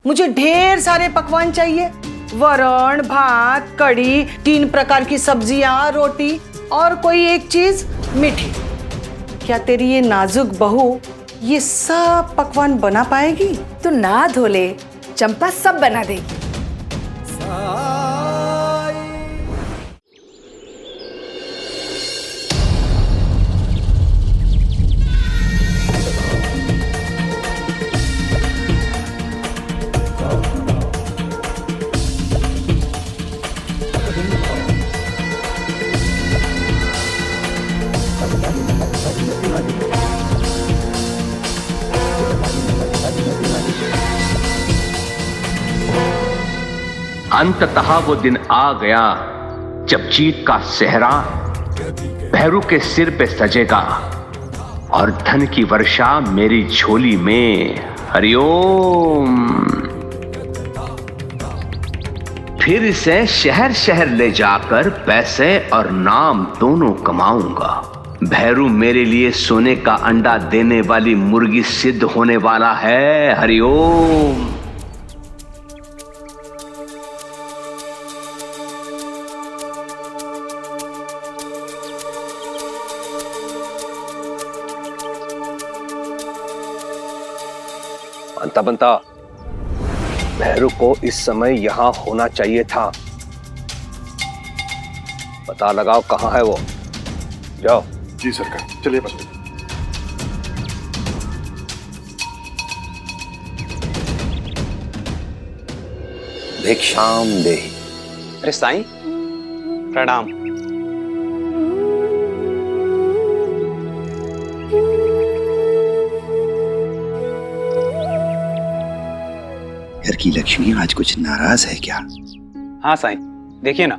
मुझे ढेर सारे पकवान चाहिए, वरण, भात, कढ़ी, 3 प्रकार की सब्जियां, रोटी और कोई एक चीज मीठी। क्या तेरी ये नाजुक बहू ये सब पकवान बना पाएगी? तू ना धोले, चंपा सब बना देगी। अंततः वो दिन आ गया जब जीत का सेहरा भैरू के सिर पे सजेगा और धन की वर्षा मेरी झोली में। हरिओम। फिर इसे शहर शहर ले जाकर पैसे और नाम दोनों कमाऊंगा। भैरू मेरे लिए सोने का अंडा देने वाली मुर्गी सिद्ध होने वाला है। हरिओम। बनता बनता भैरू को इस समय यहां होना चाहिए था। पता लगाओ कहां है वो। जाओ। जी सरकार, चलिए बस। भिक्षाम देहि। अरे साईं, प्रणाम। घर की लक्ष्मी आज कुछ नाराज है क्या? हाँ साईं, देखिए ना,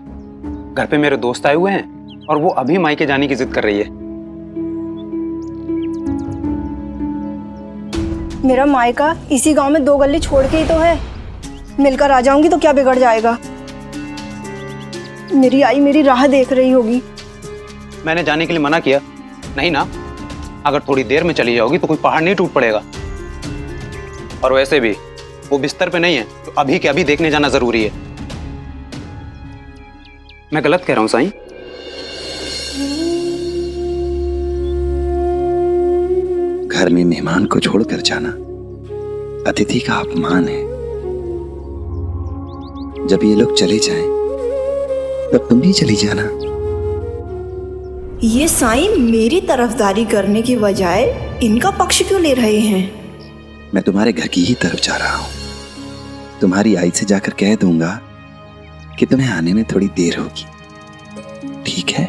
घर पे मेरे दोस्त आए हुए हैं और वो अभी मायके जाने की जिद कर रही है। मेरा मायका इसी गांव में 2 गली छोड़ के ही तो है। मिलकर आ जाऊंगी तो क्या बिगड़ जाएगा? मेरी आई मेरी राह देख रही होगी। मैंने जाने के लिए मना किया नहीं ना। अगर थोड़ी देर में चली जाओगी तो कोई पहाड़ नहीं टूट पड़ेगा। और वैसे भी वो बिस्तर पे नहीं है तो अभी के अभी देखने जाना जरूरी है। मैं गलत कह रहा हूं साईं? घर में मेहमान को छोड़कर जाना अतिथि का अपमान है। जब ये लोग चले जाएं, तब तुम भी चली जाना। ये साईं मेरी तरफदारी करने की बजाय इनका पक्ष क्यों ले रहे हैं? मैं तुम्हारे घर की ही तरफ जा रहा हूं। तुम्हारी आई से जाकर कह दूंगा कि तुम्हें आने में थोड़ी देर होगी, ठीक है?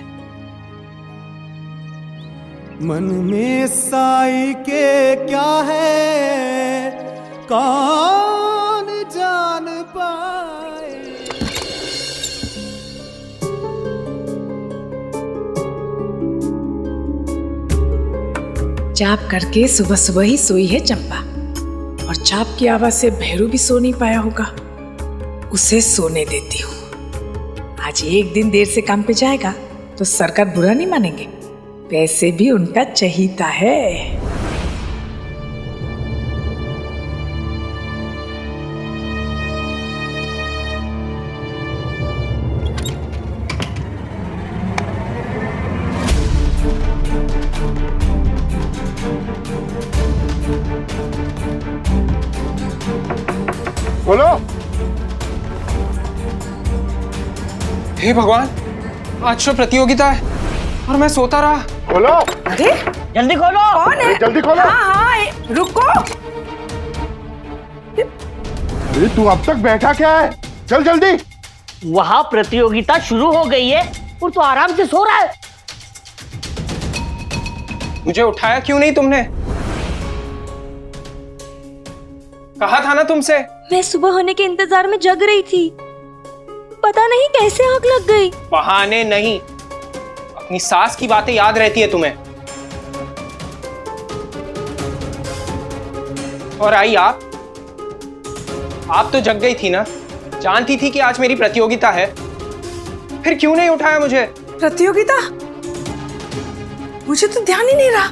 मन में साई के क्या है कौन जान पाए। चाप करके सुबह सुबह ही सोई है चंपा, और चाप की आवाज से भैरू भी सो नहीं पाया होगा। उसे सोने देती हूँ। आज एक दिन देर से काम पे जाएगा तो सरकार बुरा नहीं मानेंगे। पैसे भी उनका चहीता है। बोलो। हे भगवान, आज तो प्रतियोगिता है और मैं सोता रहा। खोलो। अरे जल्दी खोलो। कौन है? जल्दी खोलो। हाँ, रुको। अरे तू अब तक बैठा क्या है? चल जल्दी। वहाँ प्रतियोगिता शुरू हो गई है और तू आराम से सो रहा है। मुझे उठाया क्यों नहीं तुमने? कहा था ना तुमसे। मैं सुबह होने के इंतजार में जग रही थी, पता नहीं कैसे आग लग गई। बहाने नहीं, अपनी सास की बातें याद रहती है तुम्हें। और आई आप तो जग गई थी ना, जानती थी कि आज मेरी प्रतियोगिता है, फिर क्यों नहीं उठाया मुझे? प्रतियोगिता? मुझे तो ध्यान ही नहीं रहा।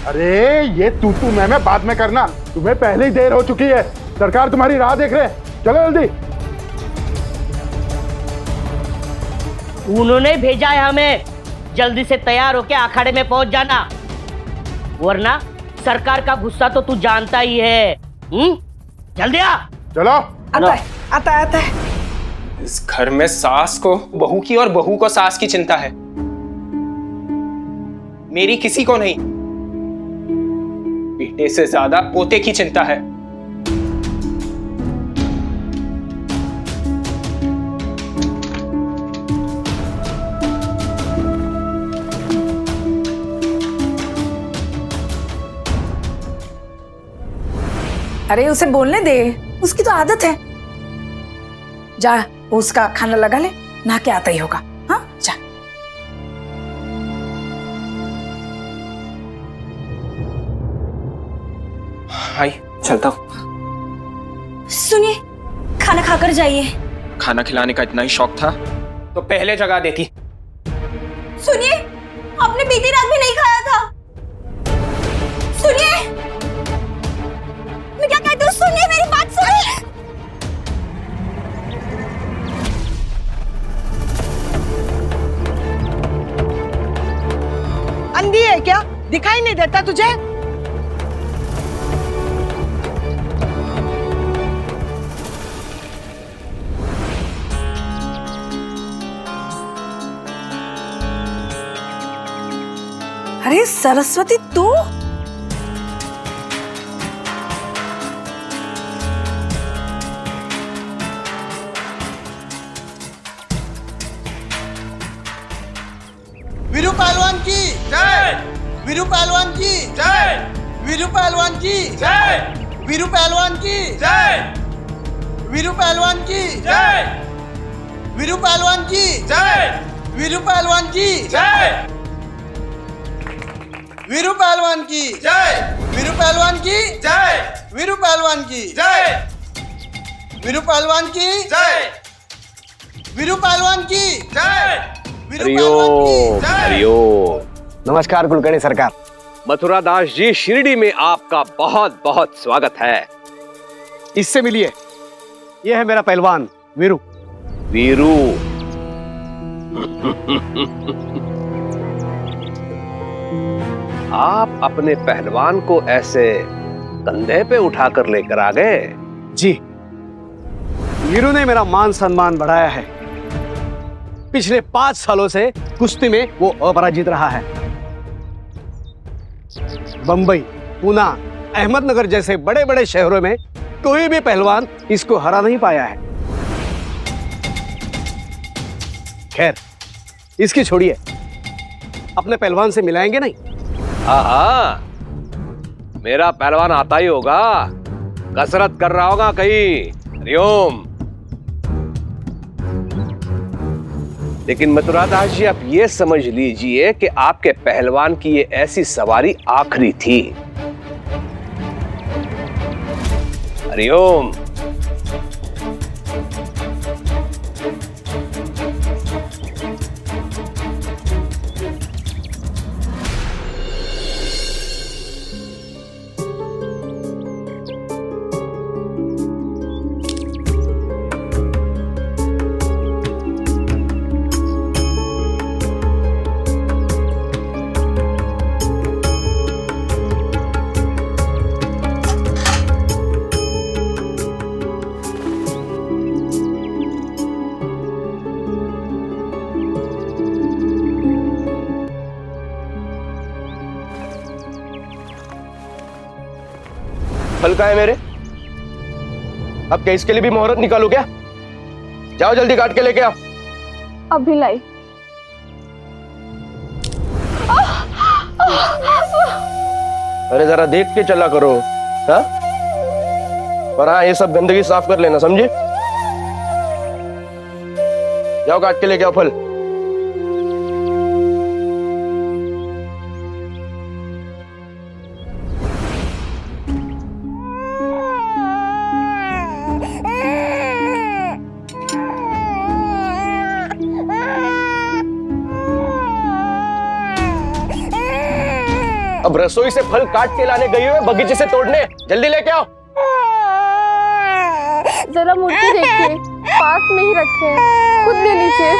अरे ये तू मैं बाद में करना। तुम्हें पहले ही देर हो चुकी है, सरकार तुम्हारी राह देख रहे हैं, चलो जल्दी। उन्होंने भेजा है हमें, जल्दी से तैयार होके अखाड़े में पहुंच जाना, वरना सरकार का गुस्सा तो तू जानता ही है। जल्दी आ। चलो। आता है। इस घर में सास को बहू की और बहू को सास की चिंता है, मेरी किसी को नहीं। बेटे से ज्यादा पोते की चिंता है। अरे उसे बोलने दे, उसकी तो आदत है। जा उसका खाना लगा ले, नहा के आता ही होगा। हाँ जा। आई चलता हूं। सुनिए, खाना खाकर जाइए। खाना खिलाने का इतना ही शौक था तो पहले जगा देती। सुनिए, आपने बीती रात भी नहीं खाया था। सुनिए, मैं क्या कहती हूँ, सुनिए मेरी बात सुनिए। अंधी है क्या? दिखाई नहीं देता तुझे? अरे सरस्वती तू? वीरू पहलवान की जय। वीरू पहलवान की जय। वीरू पहलवान की जय। वीरू पहलवान की जय। वीरू पहलवान की जय। वीरू पहलवान की जय। वीरू पहलवान की जय। वीरू पहलवान की जय। वीरू पहलवान की जय। वीरू पहलवान की जय। वीरू पहलवान की जय। वीरू पहलवान की जय। हरिओम हरिओम। नमस्कार कुलकर्णी सरकार। मथुरा दास जी, शिरडी में आपका बहुत बहुत स्वागत है। इससे मिलिए, यह है मेरा पहलवान वीरू। वीरू आप अपने पहलवान को ऐसे कंधे पे उठाकर लेकर आ गए? जी, वीरू ने मेरा मान सम्मान बढ़ाया है। पिछले 5 सालों से कुश्ती में वो अपराजित रहा है। बंबई, पूना, अहमदनगर जैसे बड़े बड़े शहरों में कोई भी पहलवान इसको हरा नहीं पाया है। खैर, इसकी छोड़िए, अपने पहलवान से मिलाएंगे नहीं? हाँ, मेरा पहलवान आता ही होगा, कसरत कर रहा होगा कहीं। हरिओम। लेकिन मथुरा दास जी, आप ये समझ लीजिए कि आपके पहलवान की ये ऐसी सवारी आखिरी थी। हरिओम। फल का है मेरे? अब क्या इसके लिए भी मुहूर्त निकालो क्या? जाओ जल्दी काट के लेके आओ। अभी लाई। अरे जरा देख के चला करो। हाँ? और हाँ, ये सब गंदगी साफ कर लेना, समझे? जाओ काट के लेके आओ फल। अब रसोई से फल काट के लाने गई हो बगीचे से तोड़ने, जल्दी लेके आओ। जरा मुर्गी देखिए, पास में ही रखे हैं, खुद ले लीजिए।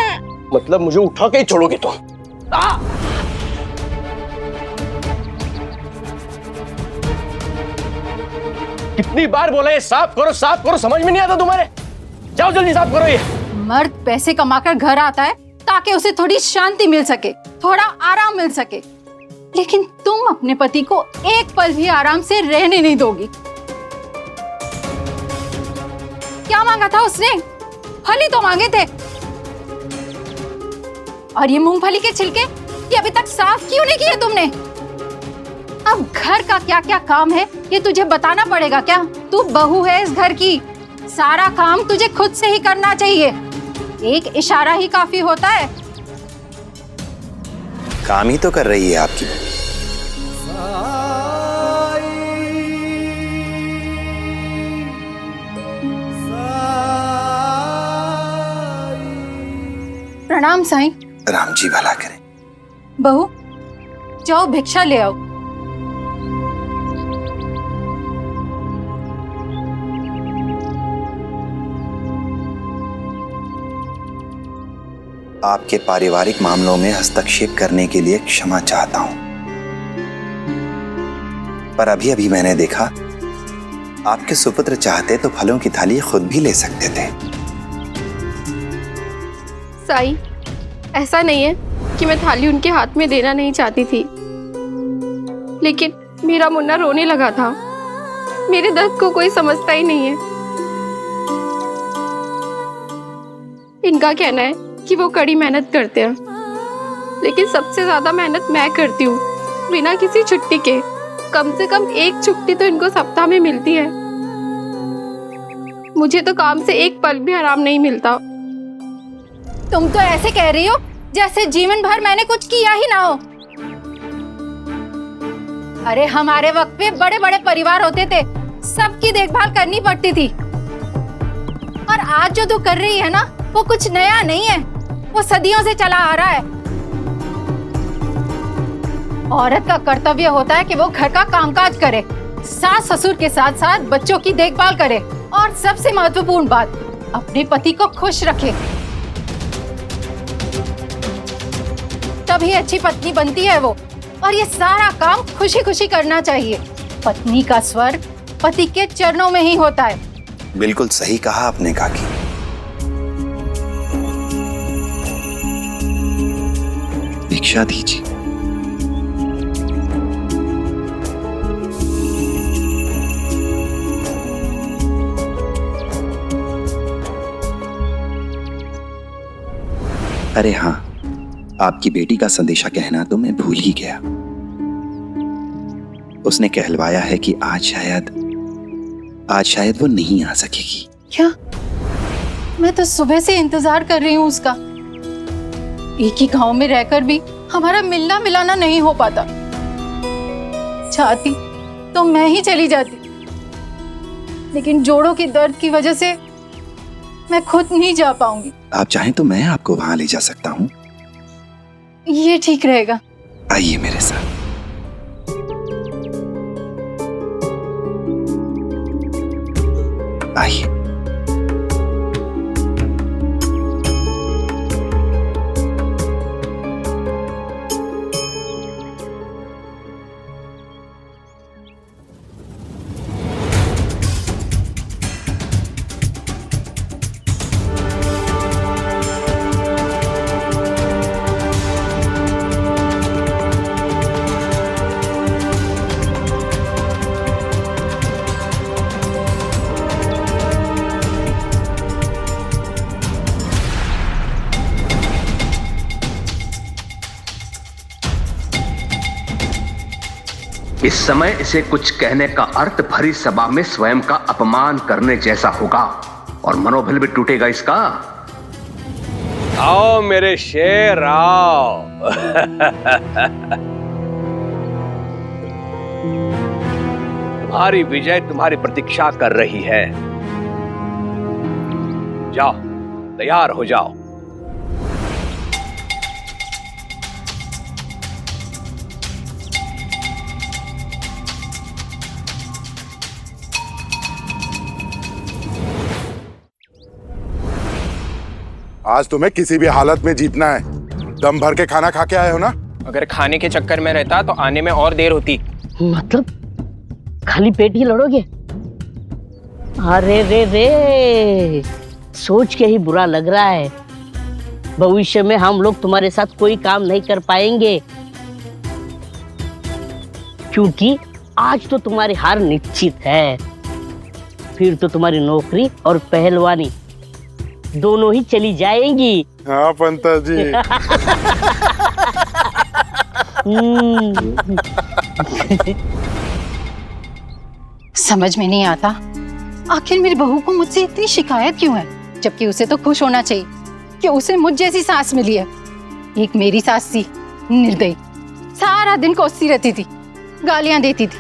मतलब मुझे उठा के ही छोड़ोगे तुम? कितनी बार बोला ये साफ करो साफ करो, समझ में नहीं आता तुम्हारे? जाओ जल्दी साफ करो ये। मर्द पैसे कमाकर घर आता है ताकि उसे थोड़ी शांति मिल सके, थोड़ा आराम मिल सके, लेकिन तुम अपने पति को एक पल भी आराम से रहने नहीं दोगी। क्या मांगा था उसने? फल ही तो मांगे थे। और ये मूंगफली के छिलके, ये अभी तक साफ क्यों नहीं किए तुमने? अब घर का क्या क्या काम है ये तुझे बताना पड़ेगा क्या? तू बहू है इस घर की, सारा काम तुझे खुद से ही करना चाहिए। एक इशारा ही काफी होता है। काम ही तो कर रही है आपकी। प्रणाम साईं। राम जी भला करें। बहू जाओ भिक्षा ले आओ। आपके पारिवारिक मामलों में हस्तक्षेप करने के लिए क्षमा चाहता हूं, पर अभी अभी मैंने देखा आपके सुपुत्र चाहते तो फलों की थाली खुद भी ले सकते थे। साईं, ऐसा नहीं है कि मैं थाली उनके हाथ में देना नहीं चाहती थी, लेकिन मेरा मुन्ना रोने लगा था। मेरे दर्द को कोई समझता ही नहीं है। इनका कहना है कि वो कड़ी मेहनत करते हैं, लेकिन सबसे ज्यादा मेहनत मैं करती हूँ, बिना किसी छुट्टी के। कम से कम एक छुट्टी तो इनको सप्ताह में मिलती है। मुझे तो काम से एक पल भी आराम नहीं मिलता। तुम तो ऐसे कह रही हो जैसे जीवन भर मैंने कुछ किया ही ना हो। अरे हमारे वक्त पे बड़े बड़े परिवार होते थे, सबकी देखभाल करनी पड़ती थी। और आज जो तू कर रही है ना, वो कुछ नया नहीं है, वो सदियों से चला आ रहा है। औरत का कर्तव्य होता है कि वो घर का कामकाज करे, सास ससुर के साथ साथ बच्चों की देखभाल करे, और सबसे महत्वपूर्ण बात, अपने पति को खुश रखे। तभी अच्छी पत्नी बनती है वो। और ये सारा काम खुशी खुशी करना चाहिए। पत्नी का स्वर्ग पति के चरणों में ही होता है। बिल्कुल सही कहा आपने काकी। भिक्षा दीजिए। अरे हाँ, आपकी बेटी का संदेशा कहना तो मैं भूल ही गया। उसने कहलवाया है कि आज शायद वो नहीं आ सकेगी। क्या? मैं तो सुबह से इंतजार कर रही हूँ उसका। एक ही गांव में रहकर भी हमारा मिलना मिलाना नहीं हो पाता। चाहती तो मैं ही चली जाती, लेकिन जोड़ों की दर्द की वजह से मैं खुद नहीं जा पाऊंगी। आप चाहें तो मैं आपको वहां ले जा सकता हूँ। ये ठीक रहेगा। आइए मेरे साथ। आइए। इस समय इसे कुछ कहने का अर्थ भरी सभा में स्वयं का अपमान करने जैसा होगा और मनोबल भी टूटेगा इसका। आओ मेरे शेर आओ। तुम्हारी विजय तुम्हारी प्रतीक्षा कर रही है। जाओ, तैयार हो जाओ। आज तुम्हें किसी भी हालत में जीतना है। दम भर के खाना खा के आए हो ना? अगर खाने के चक्कर में रहता तो आने में और देर होती। मतलब खाली पेट ही लड़ोगे? अरे रे सोच के ही बुरा लग रहा है। भविष्य में हम लोग तुम्हारे साथ कोई काम नहीं कर पाएंगे, क्योंकि आज तो तुम्हारी हार निश्चित है। फिर तो तुम्हारी नौकरी और पहलवानी दोनों ही चली जाएंगी। हाँ पंता जी। समझ में नहीं आता आखिर मेरी बहू को मुझसे इतनी शिकायत क्यों है, जबकि उसे तो खुश होना चाहिए कि उसे मुझ जैसी सास मिली है। एक मेरी सास थी निर्दयी, सारा दिन कोसती रहती थी, गालियां देती थी,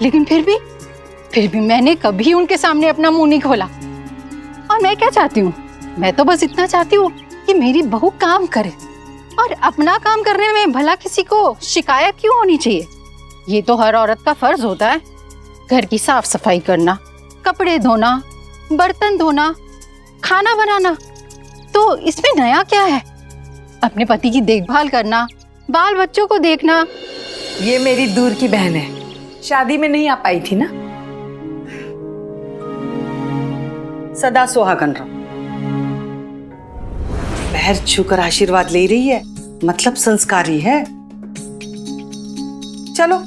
लेकिन फिर भी मैंने कभी उनके सामने अपना मुंह नहीं खोला। और मैं क्या चाहती हूँ, मैं तो बस इतना चाहती हूँ कि मेरी बहू काम करे, और अपना काम करने में भला किसी को शिकायत क्यों होनी चाहिए। ये तो हर औरत का फर्ज होता है, घर की साफ सफाई करना, कपड़े धोना, बर्तन धोना, खाना बनाना। तो इसमें नया क्या है? अपने पति की देखभाल करना, बाल बच्चों को देखना। ये मेरी दूर की बहन है, शादी में नहीं आ पाई थी ना। सदा सुहागन रहो। पैर छूकर आशीर्वाद ले रही है, मतलब संस्कारी है। चलो,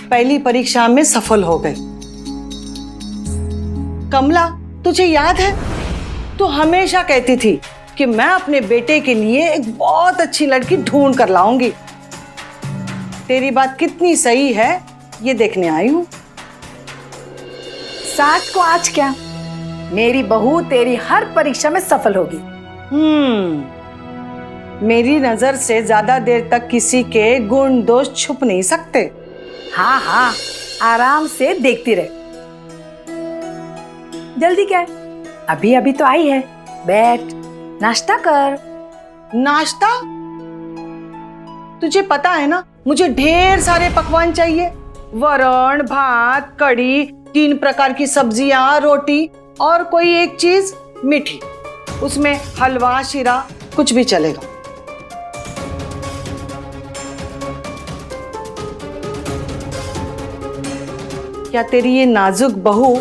पहली परीक्षा में सफल हो गई। कमला, तुझे याद है, तू हमेशा कहती थी कि मैं अपने बेटे के लिए एक बहुत अच्छी लड़की ढूंढ कर लाऊंगी। तेरी बात कितनी सही है ये देखने आई हूं। साथ को आज क्या, मेरी बहू तेरी हर परीक्षा में सफल होगी। मेरी नजर से ज्यादा देर तक किसी के गुण दोष छुप नहीं सकते। हाँ हाँ, आराम से देखती रहे। जल्दी क्या है, अभी अभी तो आई है, बैठ नाश्ता कर। नाश्ता? तुझे पता है ना, मुझे ढेर सारे पकवान चाहिए। वरण, भात, कढ़ी, 3 प्रकार की सब्जियां, रोटी और कोई एक चीज मीठी। उसमें हलवा, शीरा, कुछ भी चलेगा। क्या तेरी ये नाजुक बहू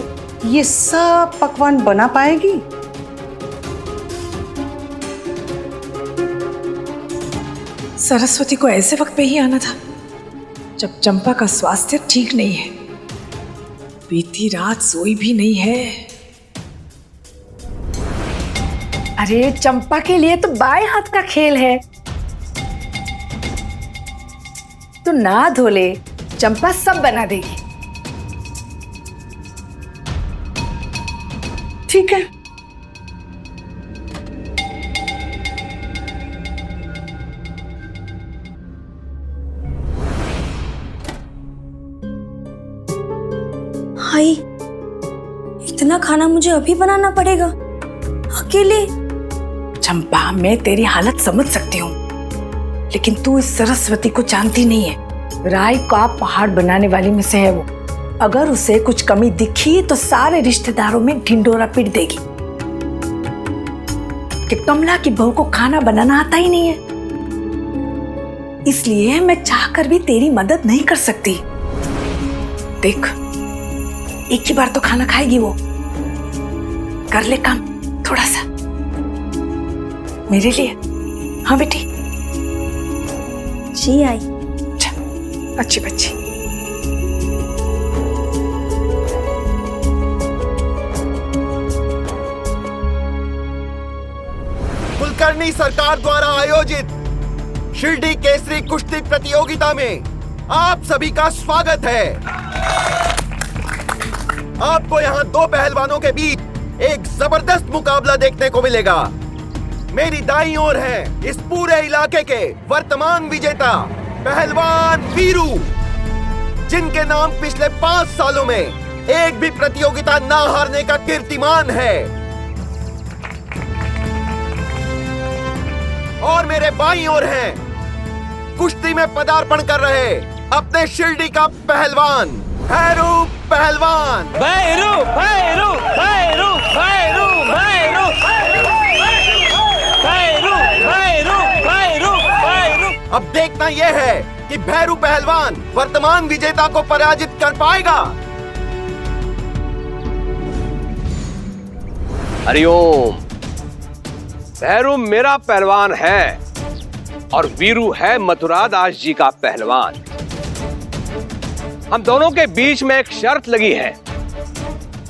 ये सब पकवान बना पाएगी? सरस्वती को ऐसे वक्त पे ही आना था जब चंपा का स्वास्थ्य ठीक नहीं है। बीती रात सोई भी नहीं है। अरे चंपा के लिए तो बाएं हाथ का खेल है। तू ना धो ले, चंपा सब बना देगी। ठीक है। हाय, इतना खाना मुझे अभी बनाना पड़ेगा अकेले? चंपा, मैं तेरी हालत समझ सकती हूँ, लेकिन तू इस सरस्वती को जानती नहीं है। राय का पहाड़ बनाने वाली में से है वो। अगर उसे कुछ कमी दिखी तो सारे रिश्तेदारों में ढिंडोरा पीट देगी कि कमला की बहू को खाना बनाना आता ही नहीं है। इसलिए मैं चाहकर भी तेरी मदद नहीं कर सकती। देख, एक ही बार तो खाना खाएगी वो। कर ले काम थोड़ा सा मेरे लिए। हाँ बेटी। जी आई। अच्छी बच्ची। कुलकर्णी सरकार द्वारा आयोजित शिरडी केसरी कुश्ती प्रतियोगिता में आप सभी का स्वागत है। आपको यहाँ 2 पहलवानों के बीच एक जबरदस्त मुकाबला देखने को मिलेगा। मेरी दाईं ओर है इस पूरे इलाके के वर्तमान विजेता पहलवान वीरू, जिनके नाम पिछले 5 सालों में एक भी प्रतियोगिता ना हारने का कीर्तिमान है। और मेरे बाईं ओर हैं कुश्ती में पदार्पण कर रहे अपने शिरडी का पहलवान भैरू पहलवान। भैरू भैरू भैरू भैरू भैरू यह है कि भैरू पहलवान वर्तमान विजेता को पराजित कर पाएगा। हरिओम। भैरू मेरा पहलवान है और वीरू है मथुरा दास जी का पहलवान। हम दोनों के बीच में एक शर्त लगी है।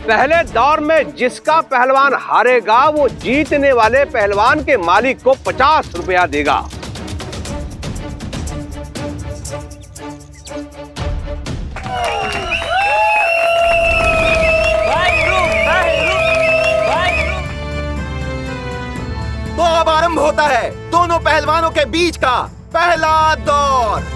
पहले दौर में जिसका पहलवान हारेगा वो जीतने वाले पहलवान के मालिक को 50 रुपया देगा। तो अब आरंभ होता है दोनों पहलवानों के बीच का पहला दौर।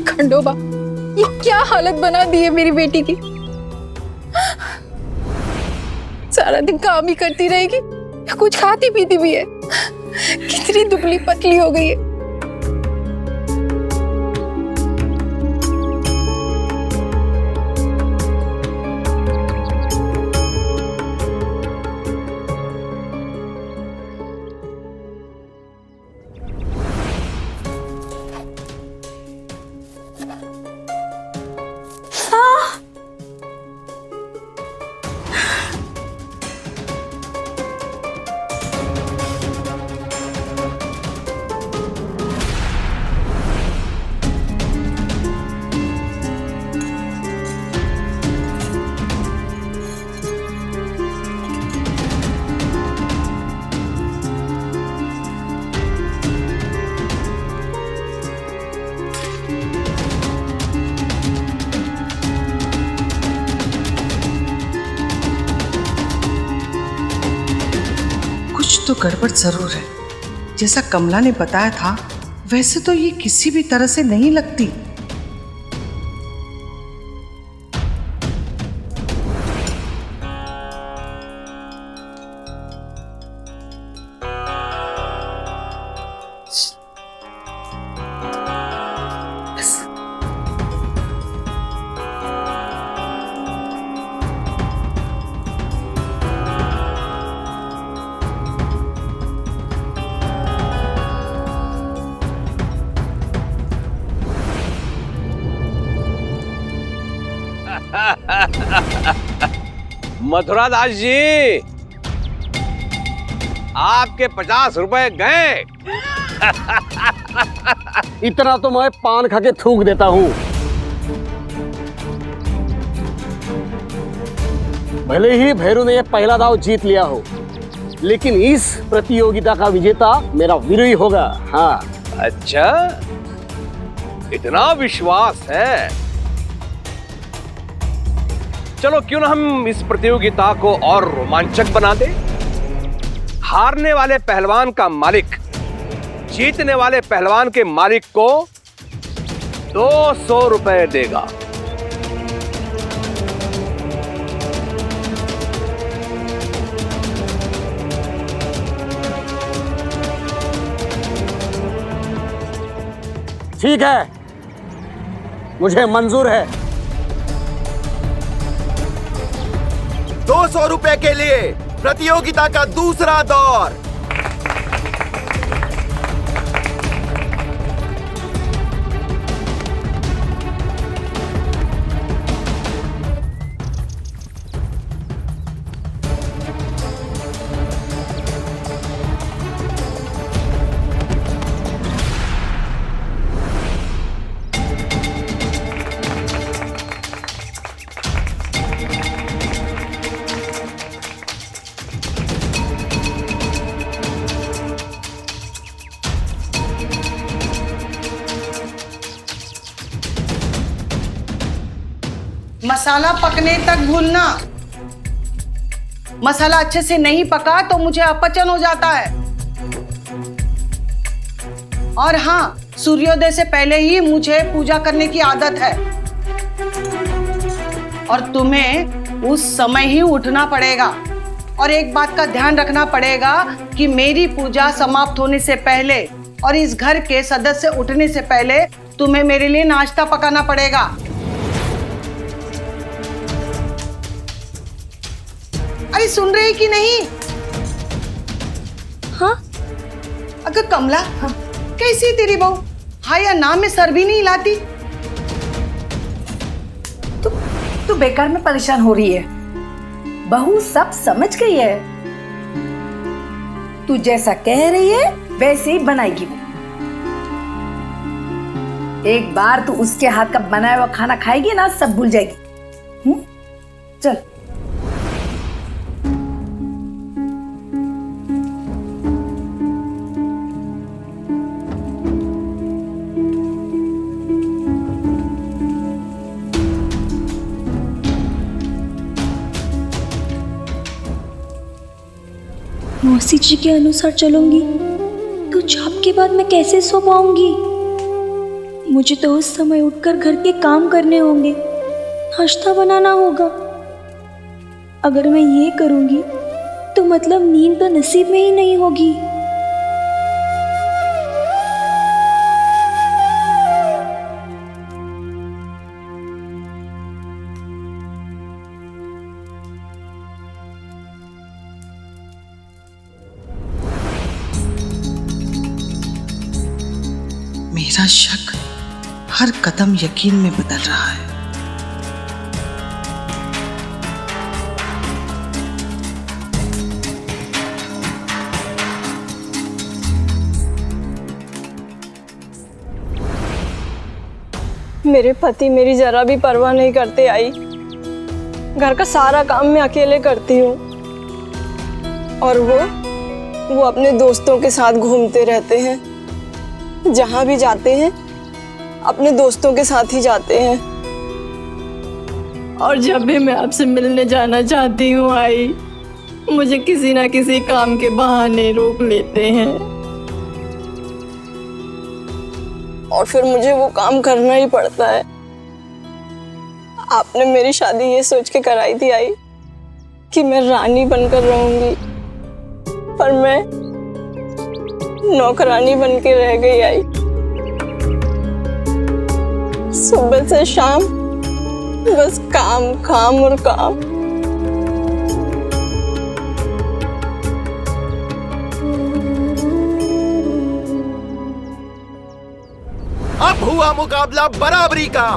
खंडोबा, ये क्या हालत बना दी है मेरी बेटी की। सारा दिन काम ही करती रहेगी या कुछ खाती पीती भी है। कितनी दुबली पतली हो गई है। तो गड़बड़ जरूर है। जैसा कमला ने बताया था वैसे तो ये किसी भी तरह से नहीं लगती। मथुरा दास जी, आपके 50 रुपए गए। इतना तो मैं पान खा के थूक देता हूँ। भले ही भैरू ने ये पहला दाव जीत लिया हो, लेकिन इस प्रतियोगिता का विजेता मेरा वीरू ही होगा। हाँ। अच्छा, इतना विश्वास है? चलो क्यों ना हम इस प्रतियोगिता को और रोमांचक बना दें। हारने वाले पहलवान का मालिक जीतने वाले पहलवान के मालिक को 200 रुपए देगा। ठीक है, मुझे मंजूर है। 200 रुपए के लिए प्रतियोगिता का दूसरा दौर। मसाला पकने तक भूनना। मसाला अच्छे से नहीं पका तो मुझे अपचन हो जाता है। और हाँ, सूर्योदय से पहले ही मुझे पूजा करने की आदत है और तुम्हें उस समय ही उठना पड़ेगा। और एक बात का ध्यान रखना पड़ेगा कि मेरी पूजा समाप्त होने से पहले और इस घर के सदस्य उठने से पहले तुम्हें मेरे लिए नाश्ता पकाना पड़ेगा। अरे सुन रही कि नहीं? हाँ? अगर कमला, हाँ? कैसी तेरी बहू? हाँ या ना में सर भी नहीं हिलाती। तू बेकार में परेशान हो रही है। बहू सब समझ गई है। तू जैसा कह रही है वैसे ही बनाएगी वो। एक बार तू उसके हाथ का बनाया हुआ खाना खाएगी ना, सब भूल जाएगी। चल। मौसी जी के अनुसार चलूंगी तो चाप के बाद मैं कैसे सो पाऊंगी? मुझे तो उस समय उठकर घर के काम करने होंगे, नाश्ता बनाना होगा। अगर मैं ये करूंगी तो मतलब नींद तो नसीब में ही नहीं होगी। मेरा शक हर कदम यकीन में बदल रहा है। मेरे पति मेरी जरा भी परवाह नहीं करते आई। घर का सारा काम मैं अकेले करती हूँ और वो अपने दोस्तों के साथ घूमते रहते हैं। जहाँ भी जाते हैं अपने दोस्तों के साथ ही जाते हैं। और जब भी मैं आपसे मिलने जाना चाहती हूँ आई, मुझे किसी ना किसी काम के बहाने रोक लेते हैं और फिर मुझे वो काम करना ही पड़ता है। आपने मेरी शादी ये सोच के कराई थी आई कि मैं रानी बनकर रहूंगी, पर मैं नौकरानी बन के रह गई आई। सुबह से शाम बस काम काम और काम। अब हुआ मुकाबला बराबरी का।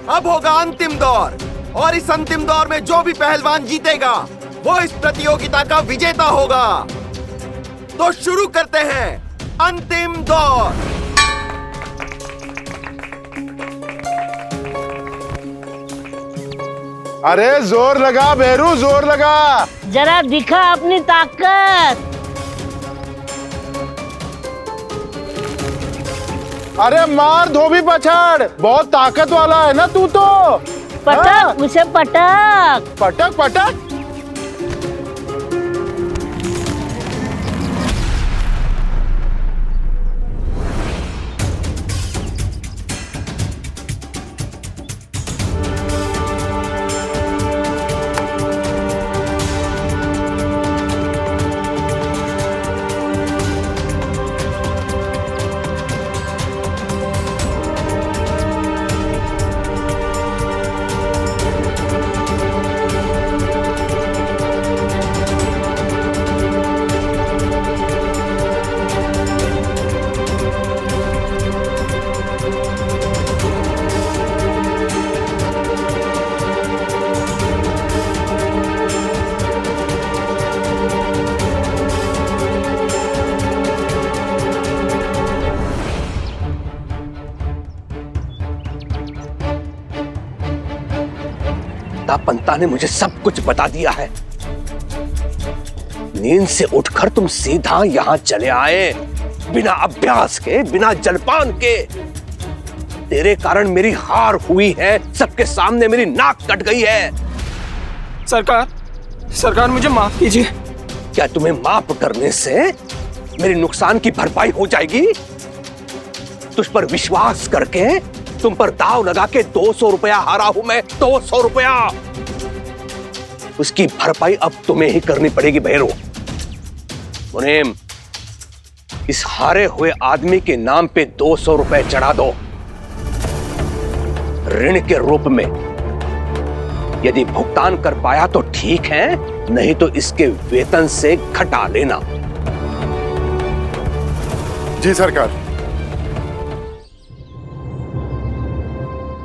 अब होगा अंतिम दौर और इस अंतिम दौर में जो भी पहलवान जीतेगा वो इस प्रतियोगिता का विजेता होगा। तो शुरू करते हैं अंतिम दौर। अरे जोर लगा भैरू, जोर लगा। जरा दिखा अपनी ताकत। अरे मार धोबी पछाड़, बहुत ताकत वाला है ना तू तो। पटक उसे, पटक पटक पटक। पंता ने मुझे सब कुछ बता दिया है। नींद से उठकर तुम सीधा यहां चले आए, बिना अभ्यास के, बिना जलपान के। तेरे कारण मेरी हार हुई है, सबके सामने मेरी नाक कट गई है। सरकार मुझे माफ कीजिए। क्या तुम्हें माफ करने से मेरे नुकसान की भरपाई हो जाएगी? तुझ पर विश्वास करके, तुम पर दाव लगा के 200 रुपया हारा हूं मैं, 200 रुपया। उसकी भरपाई अब तुम्हें ही करनी पड़ेगी भैरू। मुनीम, इस हारे हुए आदमी के नाम पे 200 रुपए चढ़ा दो, ऋण के रूप में। यदि भुगतान कर पाया तो ठीक है, नहीं तो इसके वेतन से घटा लेना। जी सरकार।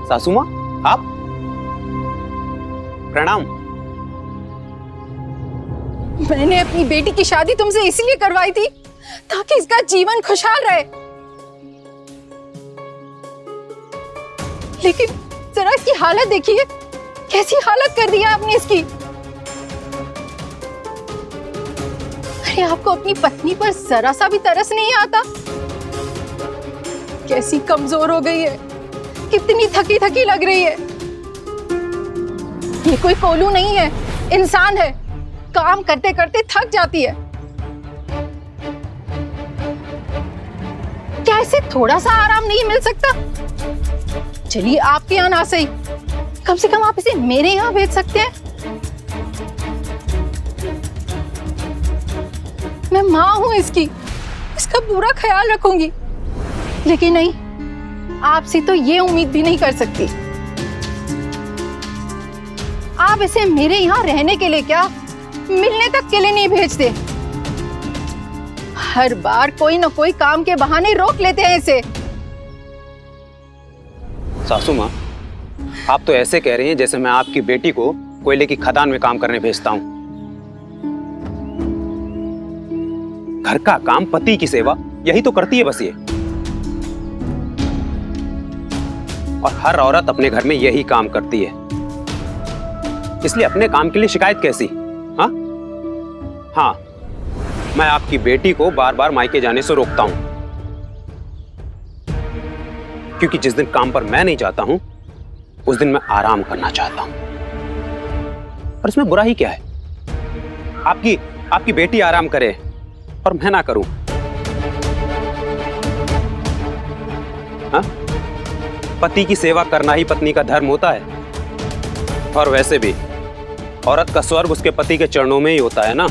सासू माँ, आप? प्रणाम। मैंने अपनी बेटी की शादी तुमसे इसलिए करवाई थी ताकि इसका जीवन खुशहाल रहे, लेकिन जरा इसकी हालत देखिए, कैसी हालत कर दी है आपने इसकी। अरे आपको अपनी पत्नी पर जरा सा भी तरस नहीं आता? कैसी कमजोर हो गई है, कितनी थकी थकी लग रही है। ये कोई कोलू नहीं है, इंसान है, काम करते करते थक जाती है। क्या इसे थोड़ा सा आराम नहीं मिल सकता? चलिए आपके यहाँ ना सही, कम से कम आप इसे मेरे यहाँ भेज सकते हैं। मैं माँ हूं इसकी, इसका पूरा ख्याल रखूंगी, लेकिन नहीं, आपसे तो ये उम्मीद भी नहीं कर सकती। आप इसे मेरे यहाँ रहने के लिए क्या, मिलने तक के लिए नहीं भेजते। हर बार कोई ना कोई काम के बहाने रोक लेते हैं इसे। सासू माँ, आप तो ऐसे कह रही हैं जैसे मैं आपकी बेटी को कोयले की खदान में काम करने भेजता हूं। घर का काम, पति की सेवा, यही तो करती है बस ये। और हर औरत अपने घर में यही काम करती है, इसलिए अपने काम के लिए शिकायत कैसी? हाँ, मैं आपकी बेटी को बार बार मायके जाने से रोकता हूं, क्योंकि जिस दिन काम पर मैं नहीं जाता हूं, उस दिन मैं आराम करना चाहता हूं। और इसमें बुरा ही क्या है? आपकी बेटी आराम करे और मैं ना करूं। हाँ? पति की सेवा करना ही पत्नी का धर्म होता है। और वैसे भी औरत का स्वर्ग उसके पति के चरणों में ही होता है ना।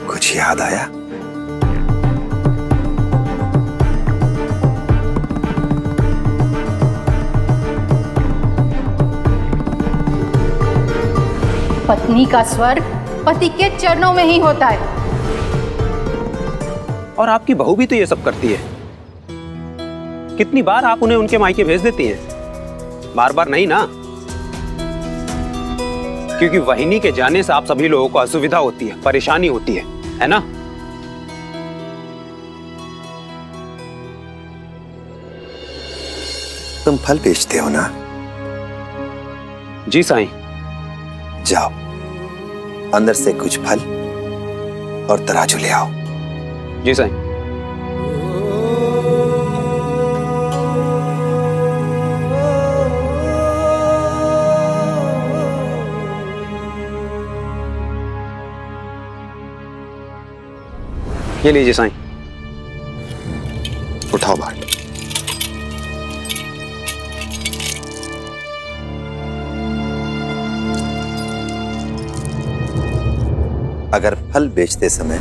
कुछ याद आया? पत्नी का स्वर्ग पति के चरणों में ही होता है। और आपकी बहू भी तो ये सब करती है। कितनी बार आप उन्हें उनके मायके भेज देती हैं? बार बार नहीं ना, क्योंकि वहिनी के जाने से आप सभी लोगों को असुविधा होती है, परेशानी होती है ना? तुम फल बेचते हो ना? जी साईं। जाओ, अंदर से कुछ फल और तराजू ले आओ। जी साईं। ये लीजिए साईं। उठाओ बाट। अगर फल बेचते समय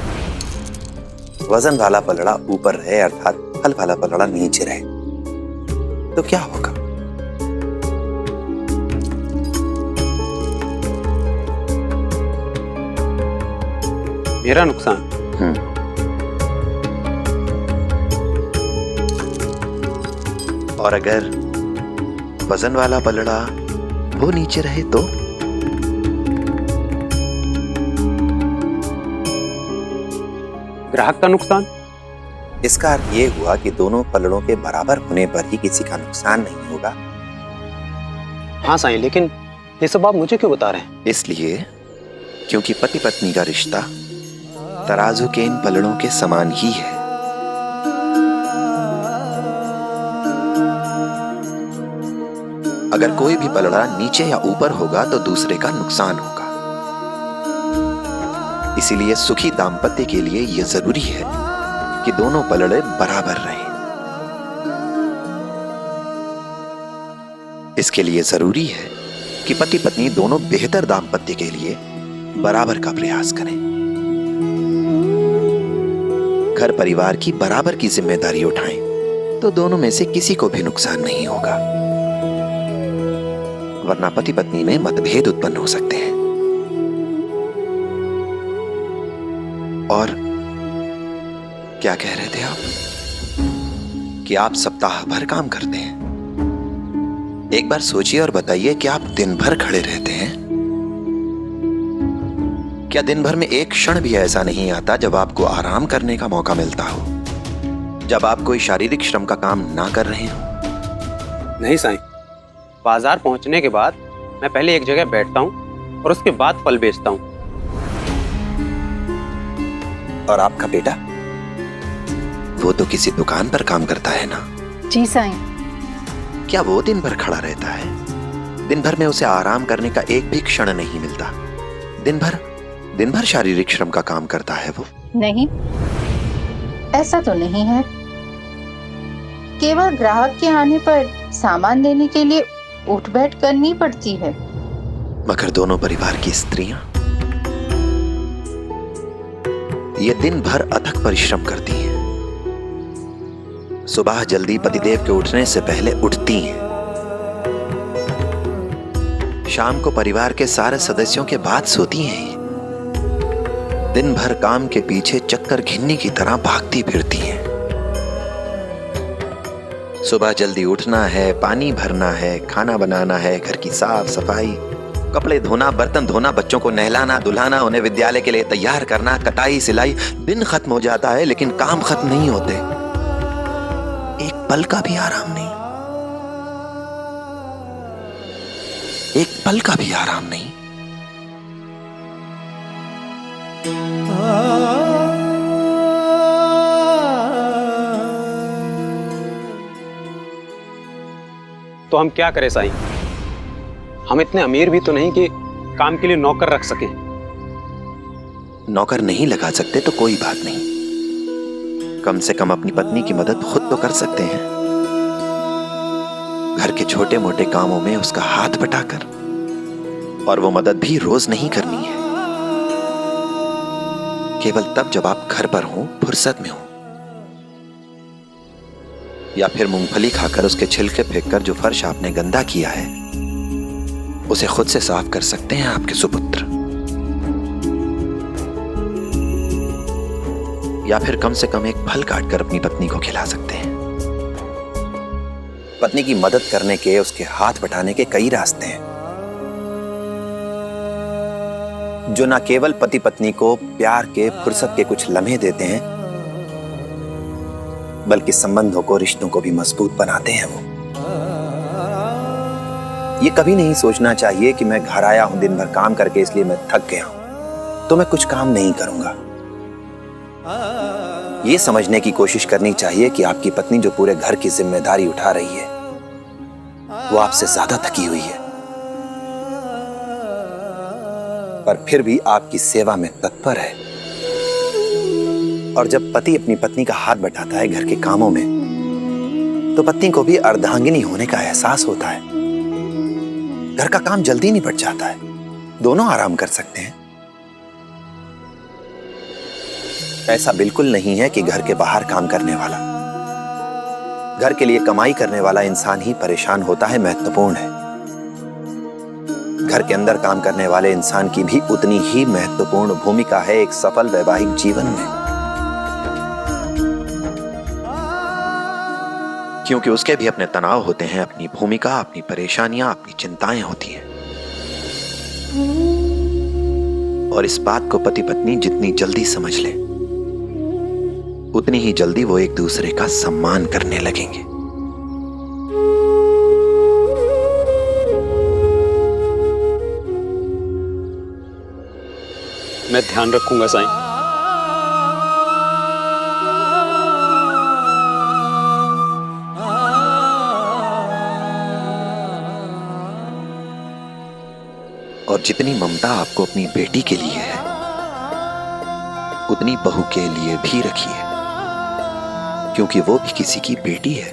वजन वाला पलड़ा ऊपर रहे अर्थात फल वाला पलड़ा नीचे रहे तो क्या होगा? मेरा नुकसान। और अगर वजन वाला पलड़ा वो नीचे रहे तो? ग्राहक का नुकसान। इसका अर्थ ये हुआ कि दोनों पलड़ों के बराबर होने पर ही किसी का नुकसान नहीं होगा। हाँ साईं, लेकिन ये सब आप मुझे क्यों बता रहे हैं? इसलिए क्योंकि पति पत्नी का रिश्ता तराजू के इन पलड़ों के समान ही है। अगर कोई भी पलड़ा नीचे या ऊपर होगा तो दूसरे का नुकसान होगा। इसीलिए सुखी दाम्पत्य के लिए यह जरूरी है कि दोनों पलड़े बराबर रहें। इसके लिए जरूरी है कि पति पत्नी दोनों बेहतर दाम्पत्य के लिए बराबर का प्रयास करें। घर परिवार की बराबर की जिम्मेदारी उठाएं तो दोनों में से किसी को भी नुकसान नहीं होगा, वरना पति पत्नी में मतभेद उत्पन्न हो सकते हैं। और क्या कह रहे थे आप? कि आप सप्ताह भर काम करते हैं। एक बार सोचिए और बताइए कि आप दिन भर खड़े रहते हैं। क्या दिन भर में एक क्षण भी ऐसा नहीं आता जब आपको आराम करने का मौका मिलता हो, जब आप कोई शारीरिक श्रम का काम ना कर रहे हो? नहीं साईं, बाजार पहुंचने के बाद मैं पहले एक जगह बैठता हूं और उसके बाद फल बेचता हूं। और आपका बेटा? वो तो किसी दुकान पर काम करता है ना? जी साईं। क्या वो दिन भर खड़ा रहता है? दिन भर में उसे आराम करने का एक भी क्षण नहीं मिलता। दिन भर शारीरिक श्रम का काम करता है वो? नहीं, ऐसा तो नहीं है। केवल ग्राहक के आने पर सामान लेने के लिए उठ बैठ करनी पड़ती है। मगर दोनों परिवार की स्त्रियां ये दिन भर अथक परिश्रम करती हैं। सुबह जल्दी पतिदेव के उठने से पहले उठती हैं। शाम को परिवार के सारे सदस्यों के बाद सोती हैं। दिन भर काम के पीछे चक्कर घिन्नी की तरह भागती फिरती हैं। सुबह जल्दी उठना है, पानी भरना है, खाना बनाना है, घर की साफ सफाई, कपड़े धोना, बर्तन धोना, बच्चों को नहलाना धुलाना, उन्हें विद्यालय के लिए तैयार करना, कटाई सिलाई। दिन खत्म हो जाता है लेकिन काम खत्म नहीं होते। एक पल का भी आराम नहीं, एक पल का भी आराम नहीं। तो हम क्या करें साईं? हम इतने अमीर भी तो नहीं कि काम के लिए नौकर रख सकें। नौकर नहीं लगा सकते तो कोई बात नहीं, कम से कम अपनी पत्नी की मदद खुद तो कर सकते हैं। घर के छोटे मोटे कामों में उसका हाथ बटाकर। और वो मदद भी रोज नहीं करनी है, केवल तब जब आप घर पर हो, फुर्सत में हो। या फिर मूंगफली खाकर उसके छिलके फेंककर जो फर्श आपने गंदा किया है उसे खुद से साफ कर सकते हैं आपके सुपुत्र। या फिर कम से कम एक फल काटकर अपनी पत्नी को खिला सकते हैं। पत्नी की मदद करने के, उसके हाथ बटाने के कई रास्ते हैं जो न केवल पति पत्नी को प्यार के, फुर्सत के कुछ लम्हे देते हैं, बल्कि संबंधों को, रिश्तों को भी मजबूत बनाते हैं। वो ये कभी नहीं सोचना चाहिए कि मैं घर आया हूं दिन भर काम करके इसलिए मैं थक गया हूं तो मैं कुछ काम नहीं करूंगा। ये समझने की कोशिश करनी चाहिए कि आपकी पत्नी जो पूरे घर की जिम्मेदारी उठा रही है वो आपसे ज्यादा थकी हुई है, पर फिर भी आपकी सेवा में तत्पर है। और जब पति अपनी पत्नी का हाथ बटाता है घर के कामों में तो पत्नी को भी अर्धांगिनी होने का एहसास होता है। घर का काम जल्दी निपट जाता है, दोनों आराम कर सकते हैं। ऐसा बिल्कुल नहीं है कि घर के बाहर काम करने वाला, घर के लिए कमाई करने वाला इंसान ही परेशान होता है महत्वपूर्ण है। घर के अंदर काम करने वाले इंसान की भी उतनी ही महत्वपूर्ण भूमिका है एक सफल वैवाहिक जीवन में, क्योंकि उसके भी अपने तनाव होते हैं, अपनी भूमिका, अपनी परेशानियां, अपनी चिंताएं होती हैं। और इस बात को पति पत्नी जितनी जल्दी समझ ले उतनी ही जल्दी वो एक दूसरे का सम्मान करने लगेंगे। मैं ध्यान रखूंगा साईं। और जितनी ममता आपको अपनी बेटी के लिए है उतनी बहू के लिए भी रखिए, क्योंकि वो भी किसी की बेटी है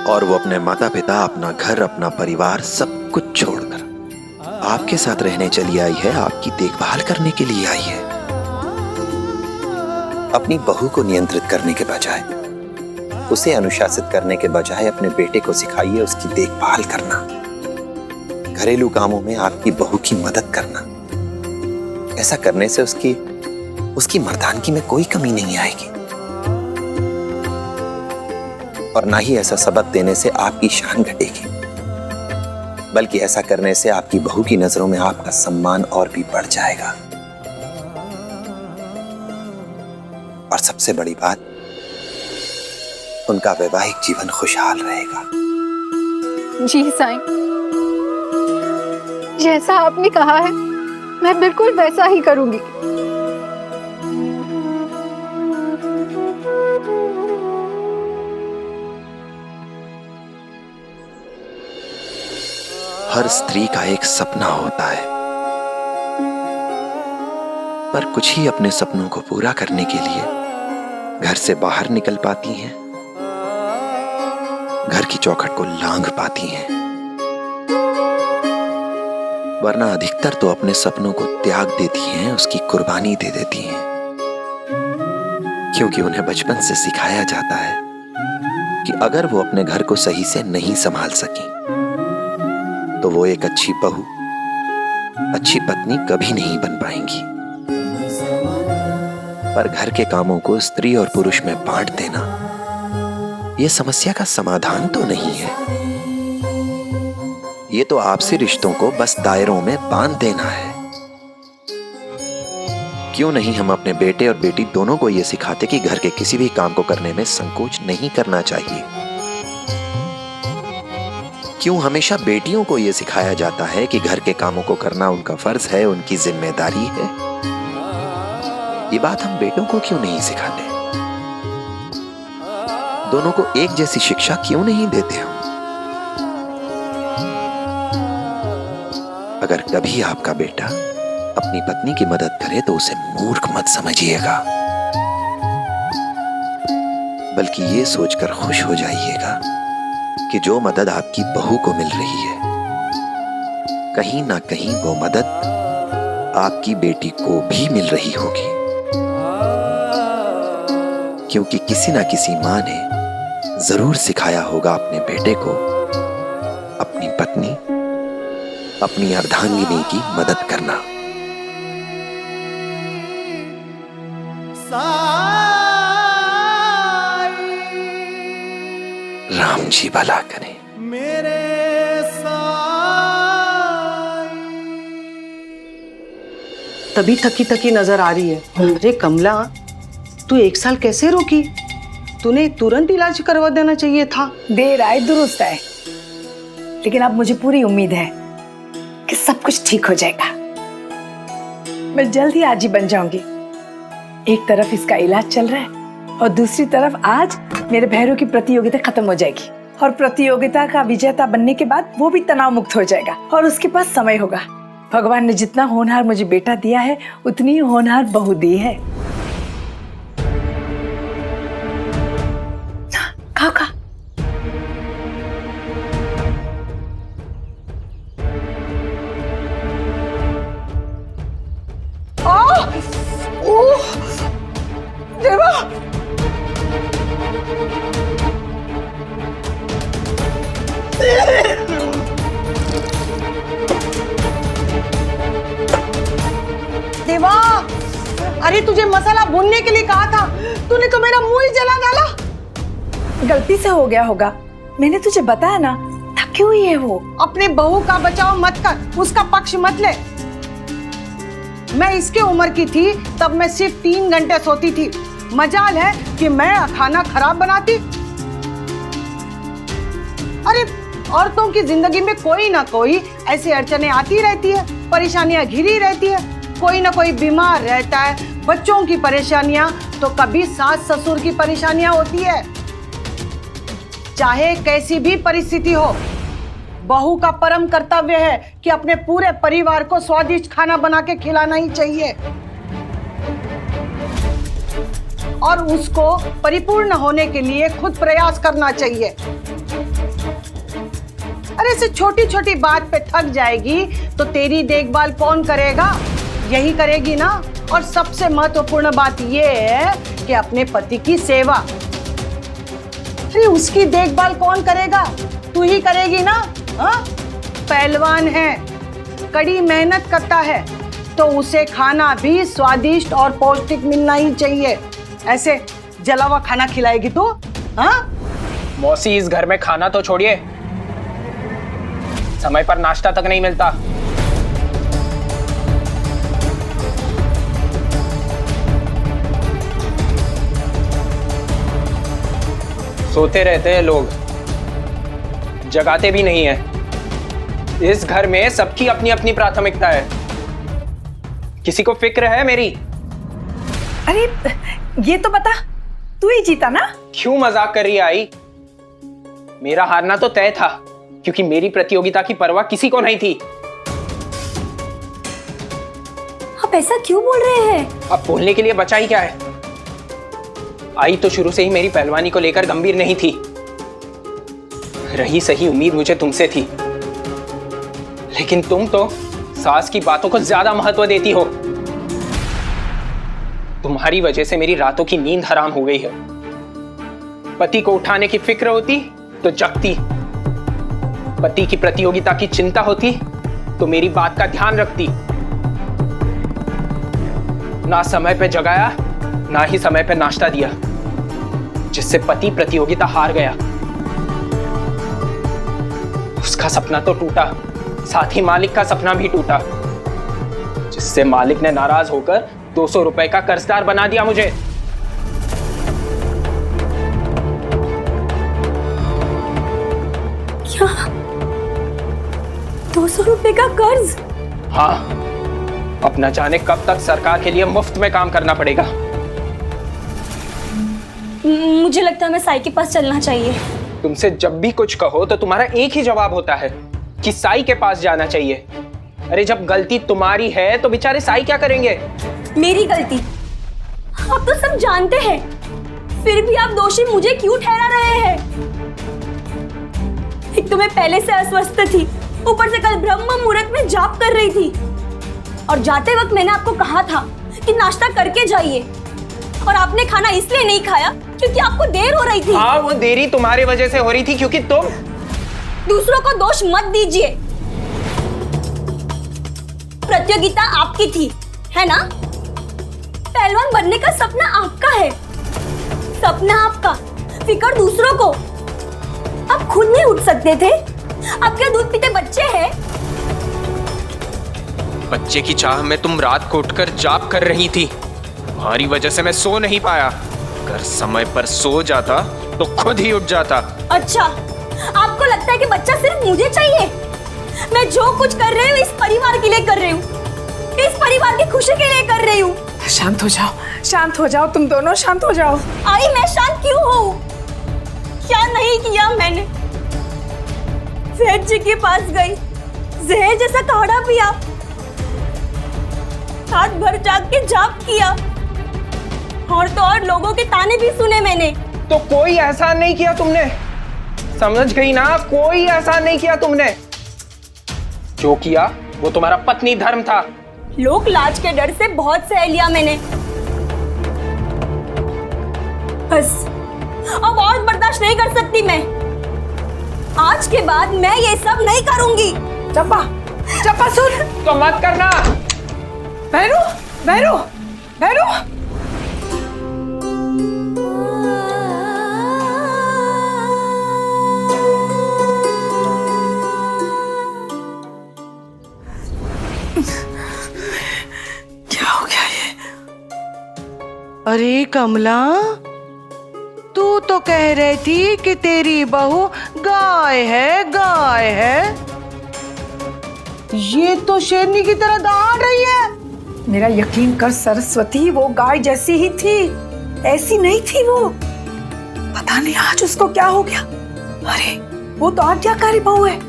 और वो अपने माता पिता, अपना घर, अपना परिवार सब कुछ छोड़कर आपके साथ रहने चली आई है, आपकी देखभाल करने के लिए आई है। अपनी बहू को नियंत्रित करने के बजाय, उसे अनुशासित करने के बजाय अपने बेटे को सिखाइए उसकी देखभाल करना, घरेलू कामों में आपकी बहू की मदद करना। ऐसा करने से उसकी मर्दानगी में कोई कमी नहीं आएगी और ना ही ऐसा सबक देने से आपकी शान घटेगी, बल्कि ऐसा करने से आपकी बहू की नजरों में आपका सम्मान और भी बढ़ जाएगा। और सबसे बड़ी बात, उनका वैवाहिक जीवन खुशहाल रहेगा। जी साईं, जैसा आपने कहा है मैं बिल्कुल वैसा ही करूंगी। हर स्त्री का एक सपना होता है, पर कुछ ही अपने सपनों को पूरा करने के लिए घर से बाहर निकल पाती हैं, घर की चौखट को लांघ पाती हैं, वरना अधिकतर तो अपने सपनों को त्याग देती हैं, उसकी कुर्बानी दे देती हैं, क्योंकि उन्हें बचपन से सिखाया जाता है कि अगर वो अपने घर को सही से नहीं संभाल सकी तो वो एक अच्छी बहू, अच्छी पत्नी कभी नहीं बन पाएंगी। पर घर के कामों को स्त्री और पुरुष में बांट देना यह समस्या का समाधान तो नहीं है, ये तो आपसी रिश्तों को बस दायरों में बांध देना है। क्यों नहीं हम अपने बेटे और बेटी दोनों को यह सिखाते कि घर के किसी भी काम को करने में संकोच नहीं करना चाहिए। क्यों हमेशा बेटियों को यह सिखाया जाता है कि घर के कामों को करना उनका फर्ज है, उनकी जिम्मेदारी है। ये बात हम बेटों को क्यों नहीं सिखाते? दोनों को एक जैसी शिक्षा क्यों नहीं देते हम? अगर कभी आपका बेटा अपनी पत्नी की मदद करे तो उसे मूर्ख मत समझिएगा, बल्कि ये सोचकर खुश हो जाइएगा कि जो मदद आपकी बहू को मिल रही है, कहीं ना कहीं वो मदद आपकी बेटी को भी मिल रही होगी, क्योंकि किसी ना किसी मां ने जरूर सिखाया होगा अपने बेटे को अपनी पत्नी, अपनी अर्धांगिनी की मदद करना। राम जी भला करें। तभी थकी थकी नजर आ रही है। अरे कमला, तू 1 साल कैसे रोकी? तूने तुरंत इलाज करवा देना चाहिए था। देर आए दुरुस्त आए। लेकिन अब मुझे पूरी उम्मीद है कि सब कुछ ठीक हो जाएगा। मैं जल्द ही आजी बन जाऊंगी। एक तरफ इसका इलाज चल रहा है और दूसरी तरफ आज मेरे भैरू की प्रतियोगिता खत्म हो जाएगी और प्रतियोगिता का विजेता बनने के बाद वो भी तनाव मुक्त हो जाएगा और उसके पास समय होगा। भगवान ने जितना होनहार मुझे बेटा दिया है उतनी ही होनहार बहू दी है। खा खा। देवा, देवा, अरे तुझे मसाला भूनने के लिए कहा था, तूने तो मेरा मुंह ही जला डाला। गलती से हो गया होगा, मैंने तुझे बताया ना, थकी हुई है वो। अपने बहू का बचाव मत कर, उसका पक्ष मत ले। मैं इसके उम्र की थी तब मैं सिर्फ 3 घंटे सोती थी। मजाल है कि मैं खाना खराब बनाती। अरे औरतों की जिंदगी में कोई ना कोई ऐसी अड़चने आती रहती है, परेशानियां घिरी रहती है। कोई ना कोई बीमार रहता है, बच्चों की परेशानियां, तो कभी सास ससुर की परेशानियां होती है। चाहे कैसी भी परिस्थिति हो, बहू का परम कर्तव्य है कि अपने पूरे परिवार को स्वादिष्ट खाना बना के खिलाना ही चाहिए और उसको परिपूर्ण होने के लिए खुद प्रयास करना चाहिए। अरे ऐसे छोटी छोटी बात पे थक जाएगी तो तेरी देखभाल कौन करेगा? यही करेगी ना। और सबसे महत्वपूर्ण बात यह है कि अपने पति की सेवा। अरे उसकी देखभाल कौन करेगा? तू ही करेगी ना। हाँ? पहलवान है, कड़ी मेहनत करता है, तो उसे खाना भी स्वादिष्ट और पौष्टिक मिलना ही चाहिए। ऐसे जला हुआ खाना खिलाएगी तो? हाँ? मौसी, इस घर में खाना तो छोड़िए, समय पर नाश्ता तक नहीं मिलता। सोते रहते हैं लोग, जगाते भी नहीं है। इस घर में सबकी अपनी अपनी प्राथमिकता है। किसी को फिक्र है मेरी? अरे ये तो बता, तू ही जीता ना? क्यों मजाक कर रही है आई? मेरा हारना तो तय था, क्योंकि मेरी प्रतियोगिता की परवाह किसी को नहीं थी। आप ऐसा क्यों बोल रहे हैं? अब बोलने के लिए बचा ही क्या है? आई तो शुरू से ही मेरी पहलवानी को लेकर गंभीर नहीं थी। रही सही उम्मीद मुझे तुमसे थी, लेकिन तुम तो सास की बातों को ज्यादा महत्व देती हो। तुम्हारी वजह से मेरी रातों की नींद हराम हो गई है। पति को उठाने की फिक्र होती तो जगती, पति की प्रतियोगिता की चिंता होती तो मेरी बात का ध्यान रखती। ना समय पे जगाया, ना ही समय पे नाश्ता दिया, जिससे पति प्रतियोगिता हार गया। उसका सपना तो टूटा, साथ ही मालिक का सपना भी टूटा, जिससे मालिक ने नाराज होकर 200 रुपए का कर्जदार बना दिया मुझे। क्या? 200 रुपए का कर्ज? हाँ, अब न जाने कब तक सरकार के लिए मुफ्त में काम करना पड़ेगा। मुझे लगता है मैं साई के पास चलना चाहिए। तुमसे जब भी कुछ कहो तो तुम्हारा एक ही जवाब होता है कि साई के पास जाना चाहिए। अरे जब गलती तुम्हारी है तो बेचारे साई क्या करेंगे? मेरी गलती? आप तो सब जानते हैं, फिर भी आप दोषी मुझे क्यों ठहरा रहे हैं? एक तो मैं पहले से अस्वस्थ थी, ऊपर से कल ब्रह्म मुहूर्त में जाप कर रही थी, और जाते वक्त मैंने आपको कहा था कि नाश्ता करके जाइए, और आपने खाना इसलिए नहीं खाया क्योंकि आपको देर हो रही थी। हाँ, वो देरी तुम्हारी वजह से हो रही थी, क्योंकि तुम दूसरों को दोष मत दीजिए। प्रतियोगिता आपकी थी, है ना? पहलवान बनने का सपना आपका है, सपना आपका, फिक्र दूसरों को। आप खुद नहीं उठ सकते थे? आपके दूध पीते बच्चे हैं। बच्चे की चाह में तुम रात को उठकर जाप कर रही थी, तुम्हारी वजह से मैं सो नहीं पाया। अगर समय पर सो जाता तो खुद ही उठ जाता। अच्छा, आपको लगता है कि बच्चा सिर्फ मुझे चाहिए? मैं जो कुछ कर रही हूँ इस परिवार के लिए कर रही हूँ, इस परिवार की खुशी के लिए कर रही हूँ। शांत हो जाओ, तुम दोनों शांत हो जाओ। आई मैं शांत क्यों हूँ? क्या नहीं किया मैंने? सेठ जी के पास गई, जहर जैसा काढ़ा पिया, रात भर जाग के जाप किया, और तो और लोगों के ताने भी सुने मैंने। तो कोई एहसान नहीं किया तुमने, समझ गई ना? कोई एहसान नहीं किया तुमने। जो किया वो तुम्हारा पत्नी धर्म था। लोक लाज के डर से बहुत सह लिया मैंने, बस अब और बर्दाश्त नहीं कर सकती मैं। आज के बाद मैं ये सब नहीं करूंगी। चंपा सुन। तो मत करना। भैरू। क्या हो गया ये? अरे कमला, तू तो कह रही थी कि तेरी बहू गाय है। ये तो शेरनी की तरह दहाड़ रही है। मेरा यकीन कर सरस्वती, वो गाय जैसी ही थी, ऐसी नहीं थी वो। पता नहीं आज उसको क्या हो गया। अरे वो तो आज्ञाकारी बहू है,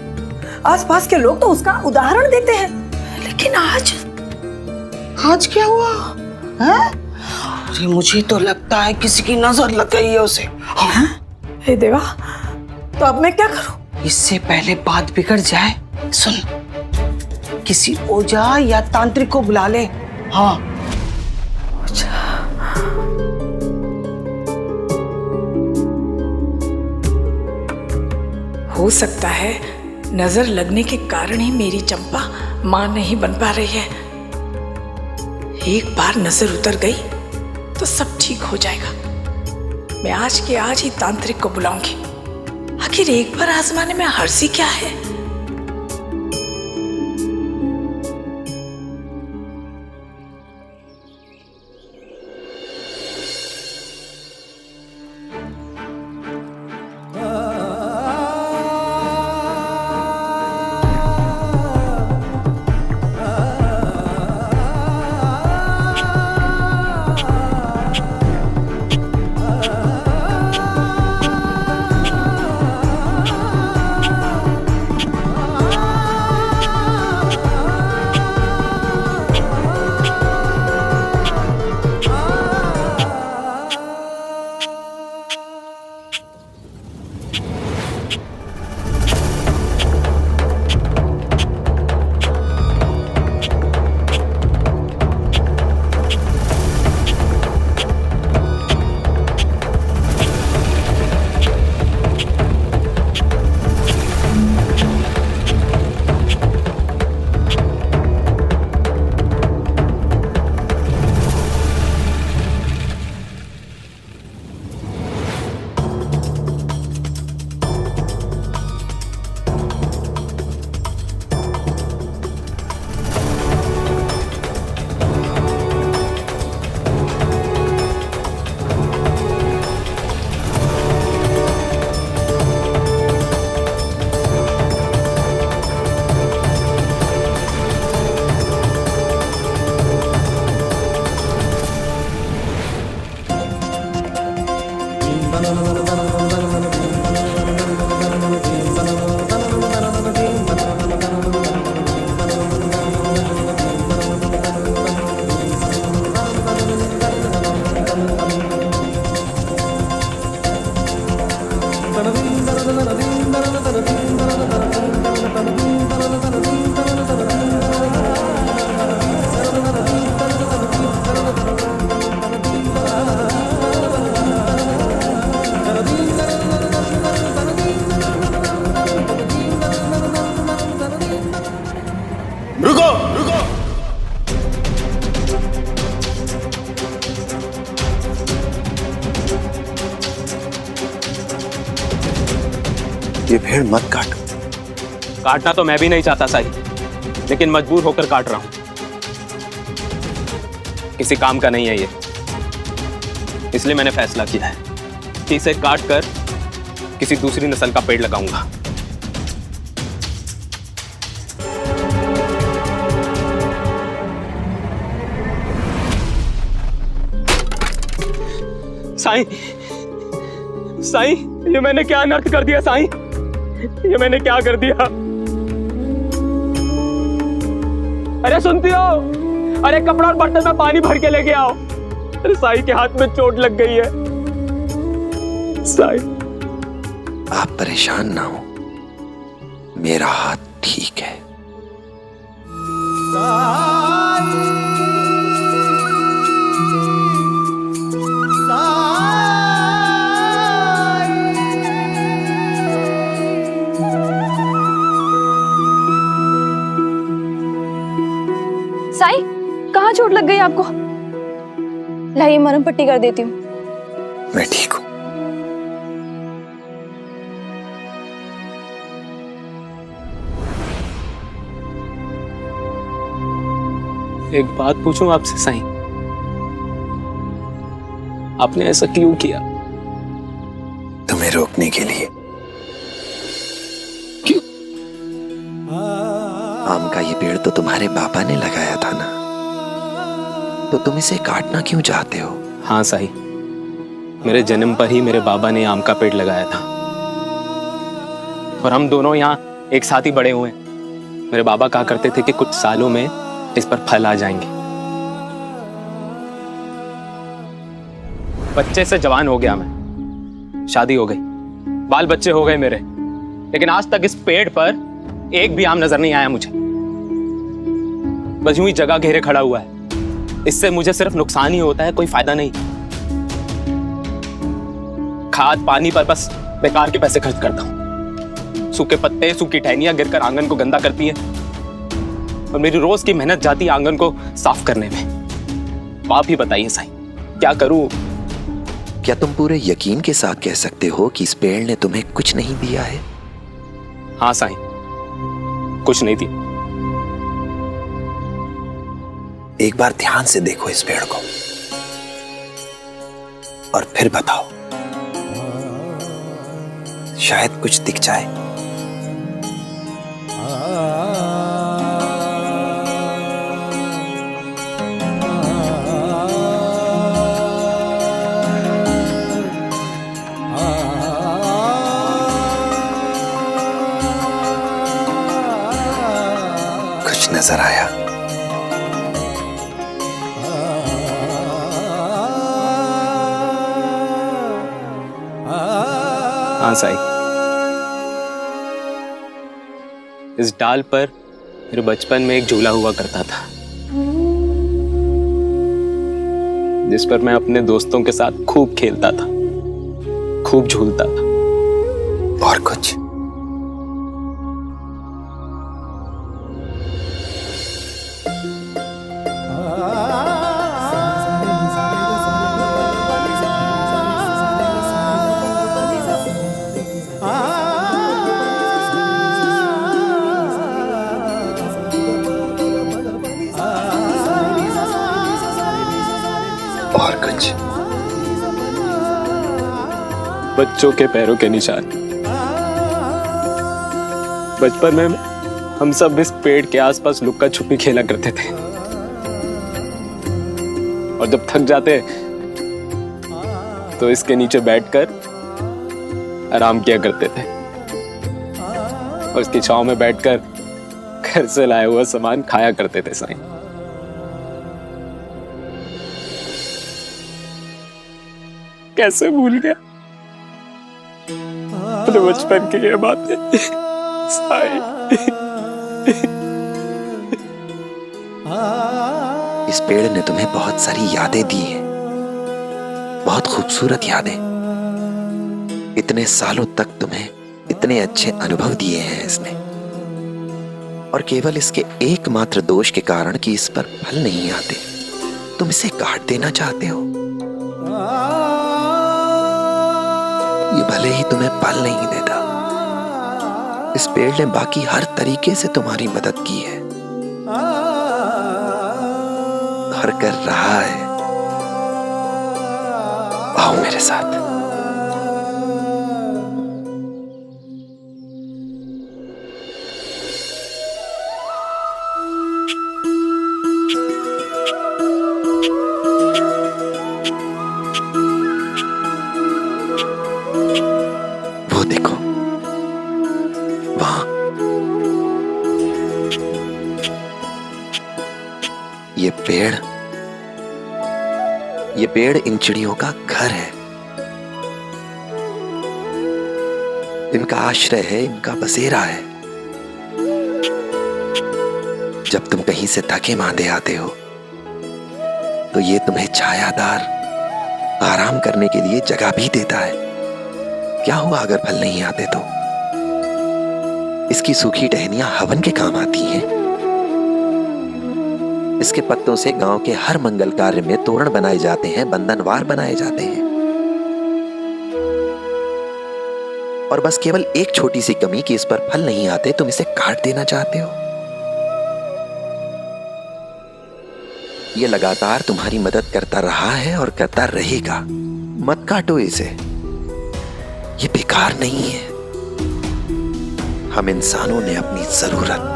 आसपास के लोग तो उसका उदाहरण देते हैं, लेकिन आज क्या हुआ है? अरे मुझे तो लगता है किसी की नजर लग गई है उसे। हे देवा, तो अब मैं क्या करूं? इससे पहले बात बिगड़ जाए, सुन, किसी ओझा या तांत्रिक को बुला ले। हाँ, हो सकता है नजर लगने के कारण ही मेरी चंपा मां नहीं बन पा रही है। एक बार नजर उतर गई तो सब ठीक हो जाएगा। मैं आज के आज ही तांत्रिक को बुलाऊंगी। आखिर एक बार आजमाने में हर्जी क्या है? ये भेड़ मत काट। काटना तो मैं भी नहीं चाहता साई, लेकिन मजबूर होकर काट रहा हूं। किसी काम का नहीं है ये, इसलिए मैंने फैसला किया है कि इसे काट कर किसी दूसरी नस्ल का पेड़ लगाऊंगा। साईं, साईं, ये मैंने क्या अनर्थ कर दिया साईं? ये मैंने क्या कर दिया? अरे सुनती हो? अरे कपड़ा और बर्तन में पानी भर के लेके आओ। अरे साईं के हाथ में चोट लग गई है। साईं, आप परेशान ना हो, मेरा हाथ ठीक है। साई, कहाँ चोट लग गई आपको? लाइए मरहम पट्टी कर देती हूँ। मैं ठीक हूँ। एक बात पूछूं आपसे साईं, आपने ऐसा क्यों किया? तुम्हें रोकने के लिए। क्यों? आम का ये पेड़ तो तुम्हारे पापा ने लगाया था ना, तो तुम इसे काटना क्यों चाहते हो? हाँ साईं, मेरे जन्म पर ही मेरे बाबा ने आम का पेड़ लगाया था और हम दोनों यहाँ एक साथ ही बड़े हुए। मेरे बाबा कहा करते थे कि कुछ सालों में इस पर फल आ जाएंगे। बच्चे से जवान हो गया मैं, शादी हो गई, बाल बच्चे हो गए मेरे, लेकिन आज तक इस पेड़ पर एक भी आम नजर नहीं आया मुझे। बस यूं ही जगह घेरे खड़ा हुआ है। इससे मुझे सिर्फ नुकसान ही होता है, कोई फायदा नहीं। खाद पानी पर बस बेकार के पैसे खर्च करता हूं। सूखे पत्ते, सूखी टहनियां गिरकर आंगन को गंदा करती है और मेरी रोज की मेहनत जाती है आंगन को साफ करने में। आप ही बताइए साईं, क्या करूं? क्या तुम पूरे यकीन के साथ कह सकते हो कि इस पेड़ ने तुम्हें कुछ नहीं दिया है? हाँ साईं, कुछ नहीं दिया। एक बार ध्यान से देखो इस पेड़ को और फिर बताओ, शायद कुछ दिख जाए। कुछ नजर आया? हाँ साईं, इस डाल पर मेरे बचपन में एक झूला हुआ करता था, जिस पर मैं अपने दोस्तों के साथ खूब खेलता था, खूब झूलता था। और कुछ? और कुछ? बच्चों के पैरों के निशान। बचपन में हम सब इस पेड़ के आसपास लुक्का छुपी खेला करते थे और जब थक जाते तो इसके नीचे बैठकर आराम किया करते थे और इसकी छांव में बैठकर घर से लाया हुआ सामान खाया करते थे साईं। कैसे भूल गया अपने बचपन की ये बातें साईं। इस पेड़ ने तुम्हें बहुत सारी यादें दी हैं, बहुत खूबसूरत यादें। इतने सालों तक तुम्हें इतने अच्छे अनुभव दिए हैं इसने, और केवल इसके एकमात्र दोष के कारण कि इस पर फल नहीं आते, तुम इसे काट देना चाहते हो। ये भले ही तुम्हें फल नहीं देता, इस पेड़ ने बाकी हर तरीके से तुम्हारी मदद की है और कर रहा है। आओ मेरे साथ। वो देखो, वहां ये पेड़ इन चिड़ियों का घर है, इनका आश्रय है, इनका बसेरा है। जब तुम कहीं से थके मांदे आते हो तो ये तुम्हें छायादार आराम करने के लिए जगह भी देता है। क्या हुआ अगर फल नहीं आते तो? इसकी सूखी टहनियां हवन के काम आती हैं। इसके पत्तों से गांव के हर मंगल कार्य में तोरण बनाए जाते हैं, बंधनवार बनाए जाते हैं। और बस केवल एक छोटी सी कमी कि इस पर फल नहीं आते, तुम इसे काट देना चाहते हो। ये लगातार तुम्हारी मदद करता रहा है और करता रहेगा। मत काटो इसे, ये बेकार नहीं है। हम इंसानों ने अपनी जरूरत,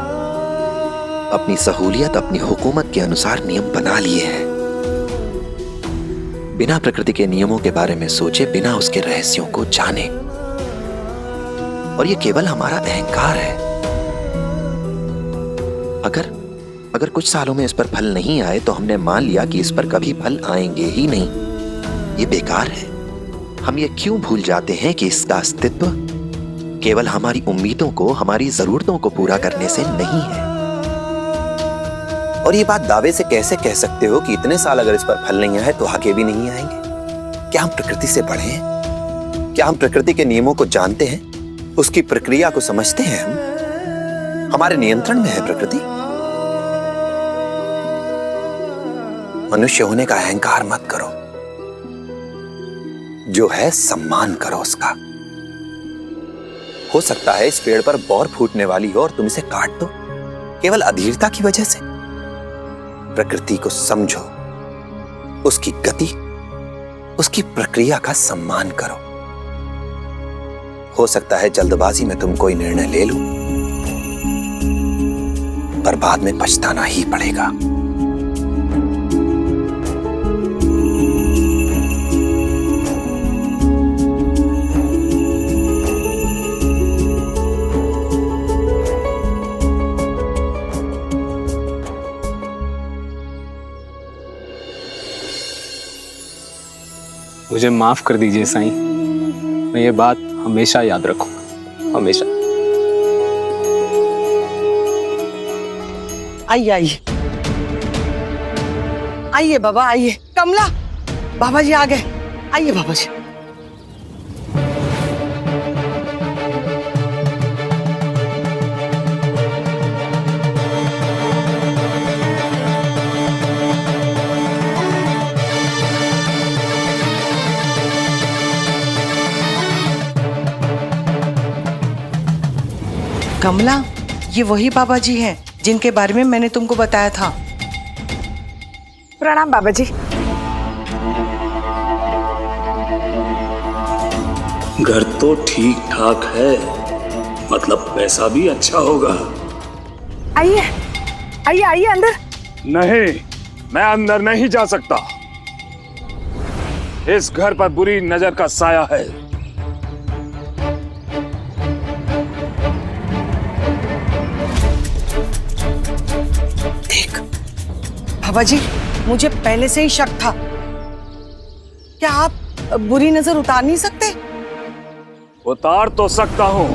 अपनी सहूलियत, अपनी हुकूमत के अनुसार नियम बना लिए हैं। बिना प्रकृति के नियमों के बारे में सोचे, बिना उसके रहस्यों को जाने। और ये केवल हमारा अहंकार है। अगर कुछ सालों में इस पर फल नहीं आए तो हमने मान लिया कि इस पर कभी फल आएंगे ही नहीं। ये बेकार है। हम ये क्यों भूल जाते हैं कि इसका अस्तित्व केवल हमारी उम्मीदों को, हमारी जरूरतों को पूरा करने से नहीं है। और ये बात दावे से कैसे कह सकते हो कि इतने साल अगर इस पर फल नहीं आए तो आगे भी नहीं आएंगे? क्या हम प्रकृति से बड़े हैं? क्या हम प्रकृति के नियमों को जानते हैं? उसकी प्रक्रिया को समझते हैं? हमारे नियंत्रण में है प्रकृति। मनुष्य होने का अहंकार मत करो, जो है सम्मान करो उसका। हो सकता है इस पेड़ पर बौर फूटने वाली हो और तुम इसे काट दो केवल अधीरता की वजह से। प्रकृति को समझो, उसकी गति, उसकी प्रक्रिया का सम्मान करो। हो सकता है जल्दबाजी में तुम कोई निर्णय ले लो, पर बाद में पछताना ही पड़ेगा। मुझे माफ कर दीजिए साईं, मैं ये बात हमेशा याद रखूंगा, हमेशा। आइए आइए आइए बाबा, आइए। कमला, बाबा जी आ गए। आइए बाबा जी। कमला, ये वही बाबा जी हैं जिनके बारे में मैंने तुमको बताया था। प्रणाम बाबा जी। घर तो ठीक ठाक है, मतलब पैसा भी अच्छा होगा। आइए आइए आइए अंदर। नहीं, मैं अंदर नहीं जा सकता। इस घर पर बुरी नजर का साया है। बाबा जी, मुझे पहले से ही शक था। क्या आप बुरी नजर उतार नहीं सकते? उतार तो सकता हूं,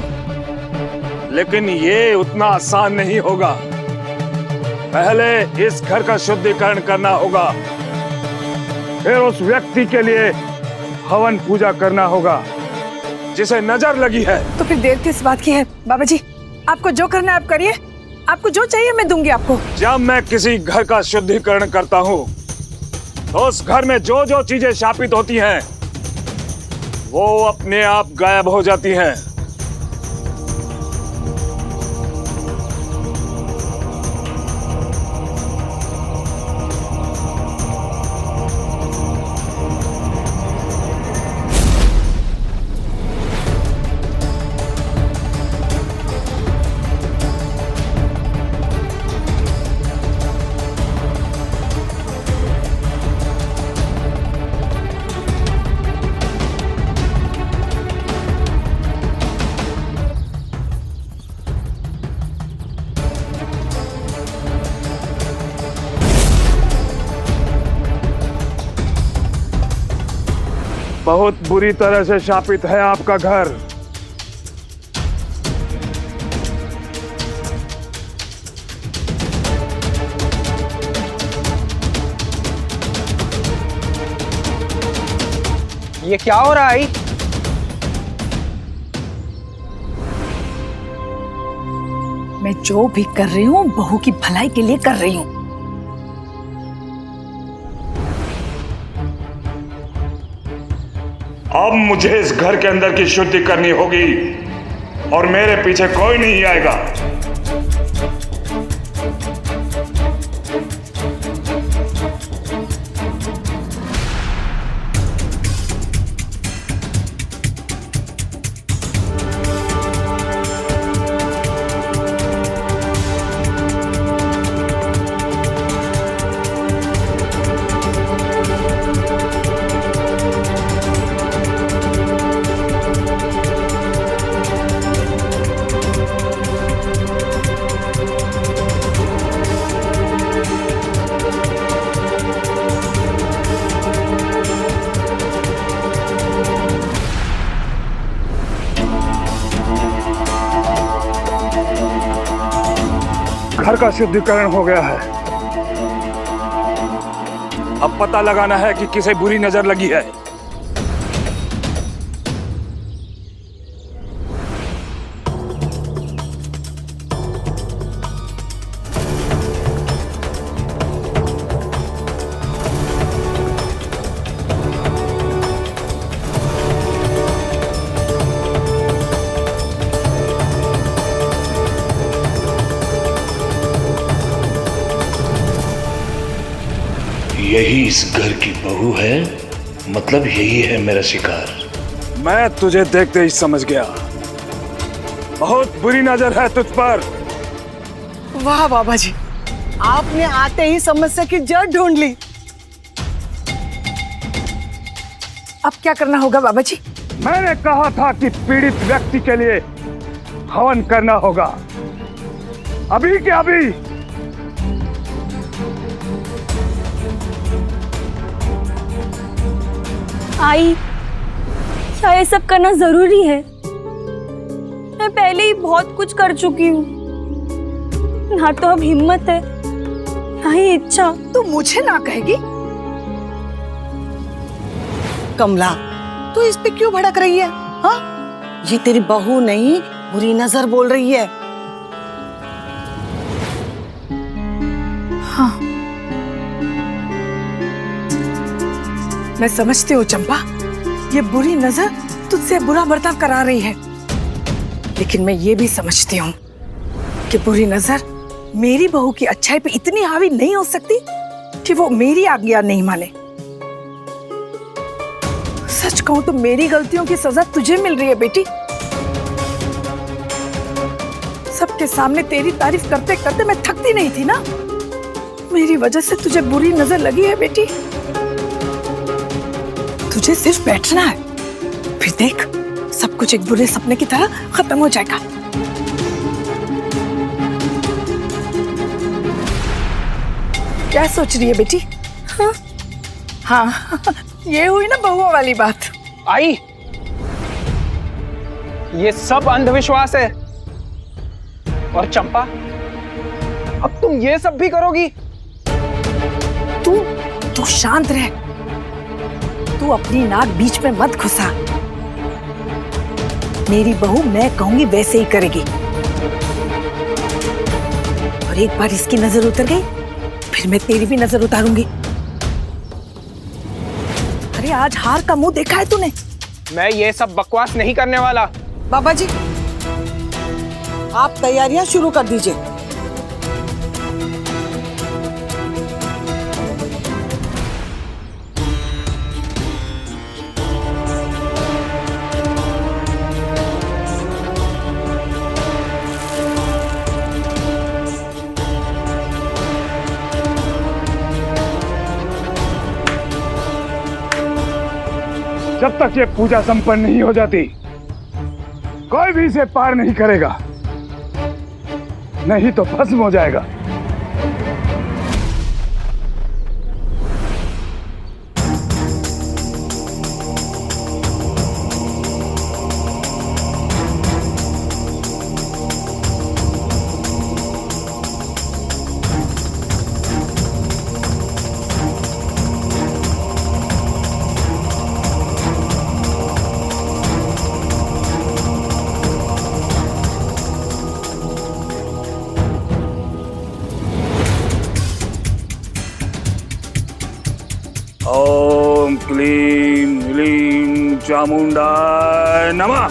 लेकिन ये उतना आसान नहीं होगा। पहले इस घर का शुद्धिकरण करना होगा, फिर उस व्यक्ति के लिए हवन पूजा करना होगा जिसे नजर लगी है। तो फिर देर किस बात की है बाबा जी? आपको जो करना है आप करिए, आपको जो चाहिए मैं दूंगी आपको। जब मैं किसी घर का शुद्धिकरण करता हूँ तो उस घर में जो जो चीजें शापित होती हैं वो अपने आप गायब हो जाती हैं। बहुत बुरी तरह से शापित है आपका घर। ये क्या हो रहा है? मैं जो भी कर रही हूँ बहू की भलाई के लिए कर रही हूँ। अब मुझे इस घर के अंदर की शुद्धि करनी होगी और मेरे पीछे कोई नहीं आएगा। घर का शुद्धिकरण हो गया है। अब पता लगाना है कि किसे बुरी नजर लगी है। यही इस घर की बहू है, मतलब यही है मेरा शिकार। मैं तुझे देखते ही समझ गया, बहुत बुरी नजर है तुझ पर। वाह बाबा जी, आपने आते ही समस्या की जड़ ढूंढ ली। अब क्या करना होगा बाबा जी? मैंने कहा था कि पीड़ित व्यक्ति के लिए हवन करना होगा, अभी के अभी। आई, क्या ये सब करना जरूरी है? मैं पहले ही बहुत कुछ कर चुकी हूँ। ना तो अब हिम्मत है, ना ही इच्छा। तू मुझे ना कहेगी? कमला, तू इस पे क्यों भड़क रही है? हाँ, ये तेरी बहू नहीं, बुरी नजर बोल रही है। हाँ, मैं समझती हूँ चंपा, ये बुरी नजर तुझसे बुरा बर्ताव करा रही है, लेकिन मैं ये भी समझती हूँ कि बुरी नजर मेरी बहू की अच्छाई पे इतनी हावी नहीं हो सकती कि वो मेरी आज्ञा नहीं माने। सच कहूँ तो मेरी गलतियों की सजा तुझे मिल रही है बेटी। सबके सामने तेरी तारीफ करते करते मैं थकती नहीं थी ना। मेरी वजह से तुझे बुरी नजर लगी है बेटी। तुझे सिर्फ बैठना है, फिर देख सब कुछ एक बुरे सपने की तरह खत्म हो जाएगा। क्या सोच रही है बेटी? हाँ, हाँ, ये हुई ना बहुओं वाली बात। आई, ये सब अंधविश्वास है। और चंपा, अब तुम ये सब भी करोगी? तू शांत रह। तू अपनी नाक बीच में मत घुसा। मेरी बहू मैं कहूंगी वैसे ही करेगी। और एक बार इसकी नजर उतर गई, फिर मैं तेरी भी नजर उतारूंगी। अरे आज हार का मुंह देखा है तूने? मैं ये सब बकवास नहीं करने वाला। बाबा जी, आप तैयारियां शुरू कर दीजिए। जब तक ये पूजा संपन्न नहीं हो जाती, कोई भी इसे पार नहीं करेगा, नहीं तो भस्म हो जाएगा। चामुंडाय नमः।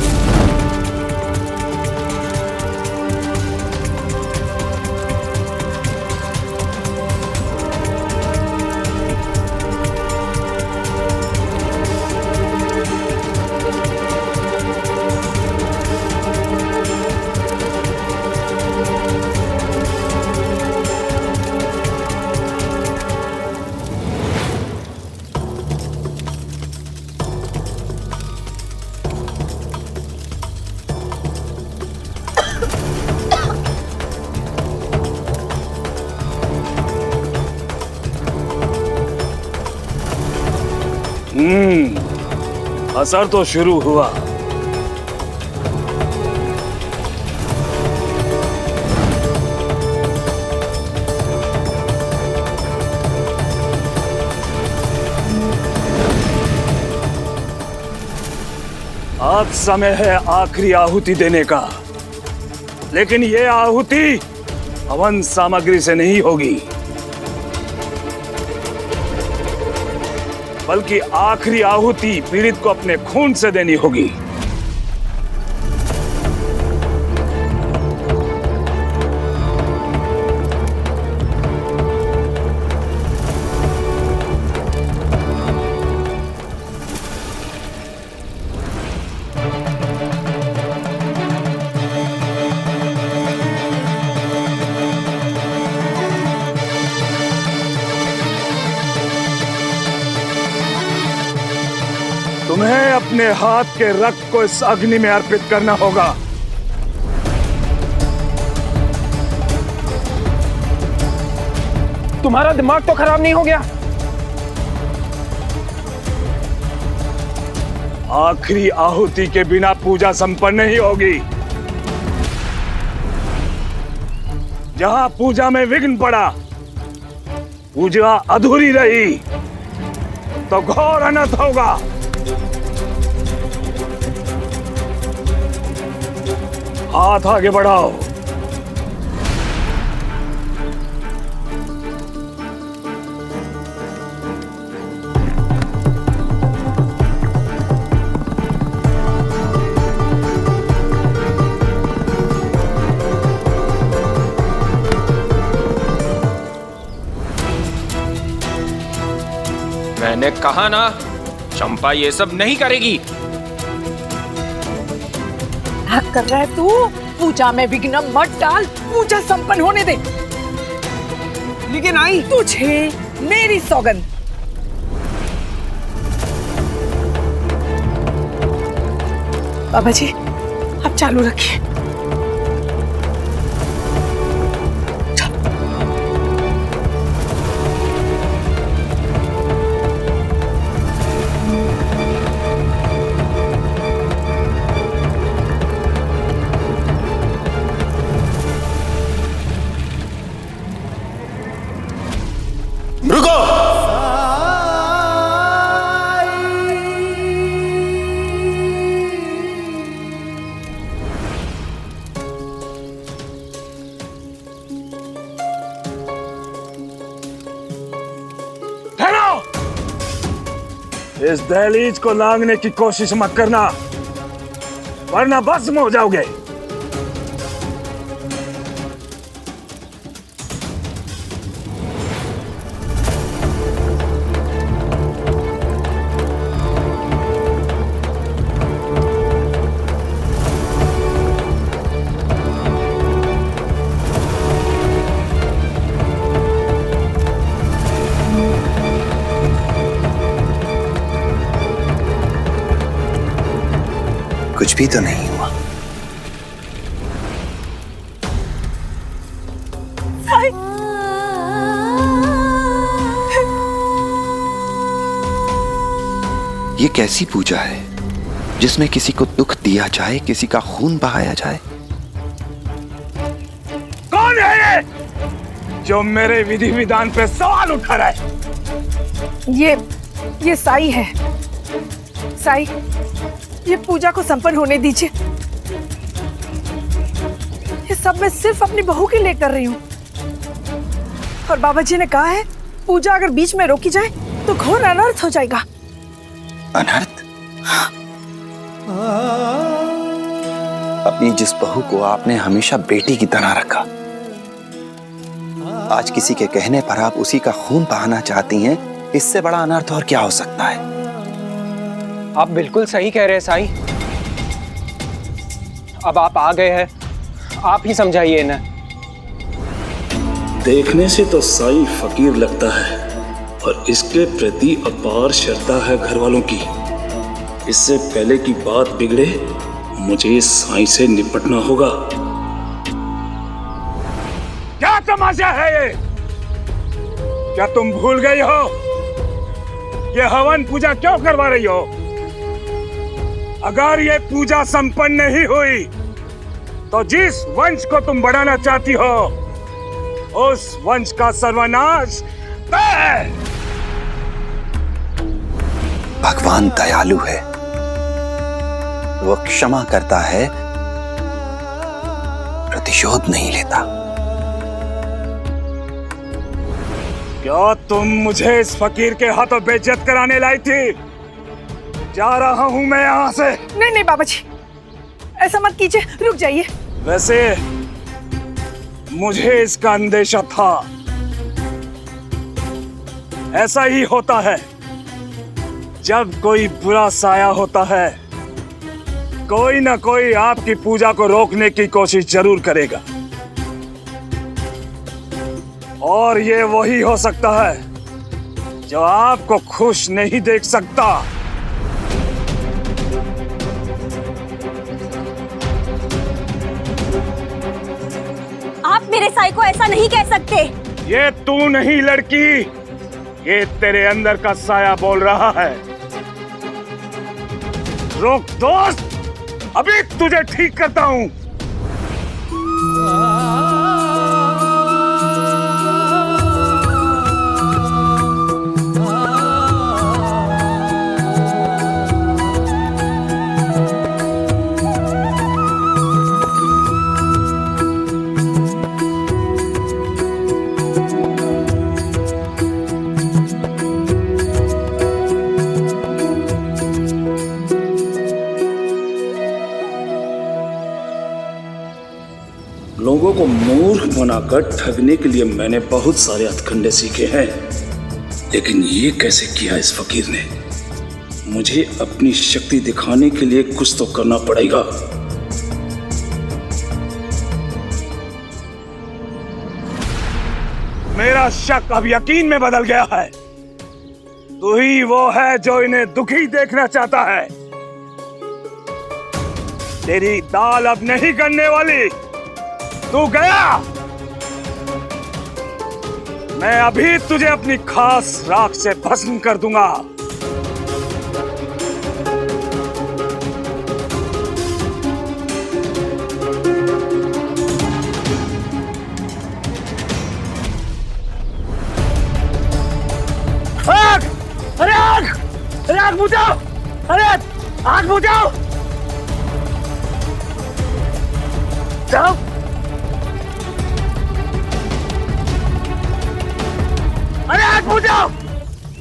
असर तो शुरू हुआ। अब समय है आखिरी आहुति देने का, लेकिन ये आहुति हवन सामग्री से नहीं होगी, बल्कि आखिरी आहुति पीड़ित को अपने खून से देनी होगी। तुम्हें अपने हाथ के रक्त को इस अग्नि में अर्पित करना होगा। तुम्हारा दिमाग तो खराब नहीं हो गया? आखिरी आहुति के बिना पूजा संपन्न नहीं होगी। जहां पूजा में विघ्न पड़ा, पूजा अधूरी रही, तो घोर अनर्थ होगा। हाथ आगे बढ़ाओ। मैंने कहा ना, चंपा ये सब नहीं करेगी। कर रहा है तू? पूजा में विघ्न मत डाल, पूजा संपन्न होने दे। लेकिन आई, तुझे मेरी सौगंध। बाबा जी, अब चालू रखिए। इस दहलीज को लांघने की कोशिश मत करना, वरना भस्म हो जाओगे। कुछ भी तो नहीं हुआ। ये कैसी पूजा है जिसमें किसी को दुख दिया जाए, किसी का खून बहाया जाए? कौन है ये जो मेरे विधि विधान पे सवाल उठा रहा है? ये साई है। साई, ये पूजा को संपन्न होने दीजिए। ये सब मैं सिर्फ अपनी बहू के लिए कर रही हूँ। और बाबा जी ने कहा है, पूजा अगर बीच में रोकी जाए तो घोर अनर्थ हो जाएगा। अनर्थ? अपनी जिस बहू को आपने हमेशा बेटी की तरह रखा, आज किसी के कहने पर आप उसी का खून बहाना चाहती हैं। इससे बड़ा अनर्थ और क्या हो सकता है? आप बिल्कुल सही कह रहे हैं साईं। अब आप आ गए हैं, आप ही समझाइए ना। देखने से तो साईं फकीर लगता है और इसके प्रति अपार श्रद्धा है घर वालों की। इससे पहले की बात बिगड़े, मुझे साईं से निपटना होगा। क्या तमाशा है ये? क्या तुम भूल गई हो ये हवन पूजा क्यों करवा रही हो? अगर ये पूजा संपन्न नहीं हुई तो जिस वंश को तुम बढ़ाना चाहती हो उस वंश का सर्वनाश तय है। भगवान दयालु है, वो क्षमा करता है, प्रतिशोध नहीं लेता। क्या तुम मुझे इस फकीर के हाथों बेइज्जत कराने लाई थी? जा रहा हूं मैं यहाँ से। नहीं नहीं बाबा जी, ऐसा मत कीजिए, रुक जाइए। वैसे मुझे इसका अंदेशा था। ऐसा ही होता है, जब कोई बुरा साया होता है कोई ना कोई आपकी पूजा को रोकने की कोशिश जरूर करेगा, और ये वही हो सकता है जो आपको खुश नहीं देख सकता। आप मेरे साई को ऐसा नहीं कह सकते। ये तू नहीं लड़की, ये तेरे अंदर का साया बोल रहा है। रुक दोस्त, अभी तुझे ठीक करता हूं। लोगों को मूर्ख बनाकर ठगने के लिए मैंने बहुत सारे हथकंडे सीखे हैं, लेकिन ये कैसे किया इस फकीर ने? मुझे अपनी शक्ति दिखाने के लिए कुछ तो करना पड़ेगा। मेरा शक अब यकीन में बदल गया है। तू ही वो है जो इन्हें दुखी देखना चाहता है। तेरी दाल अब नहीं गलने वाली। तू गया, मैं अभी तुझे अपनी खास राख से भस्म कर दूंगा। आग! अरे आग! अरे आग बुझाओ! अरे आग बुझाओ! जाओ! अरे आग बुझाओ!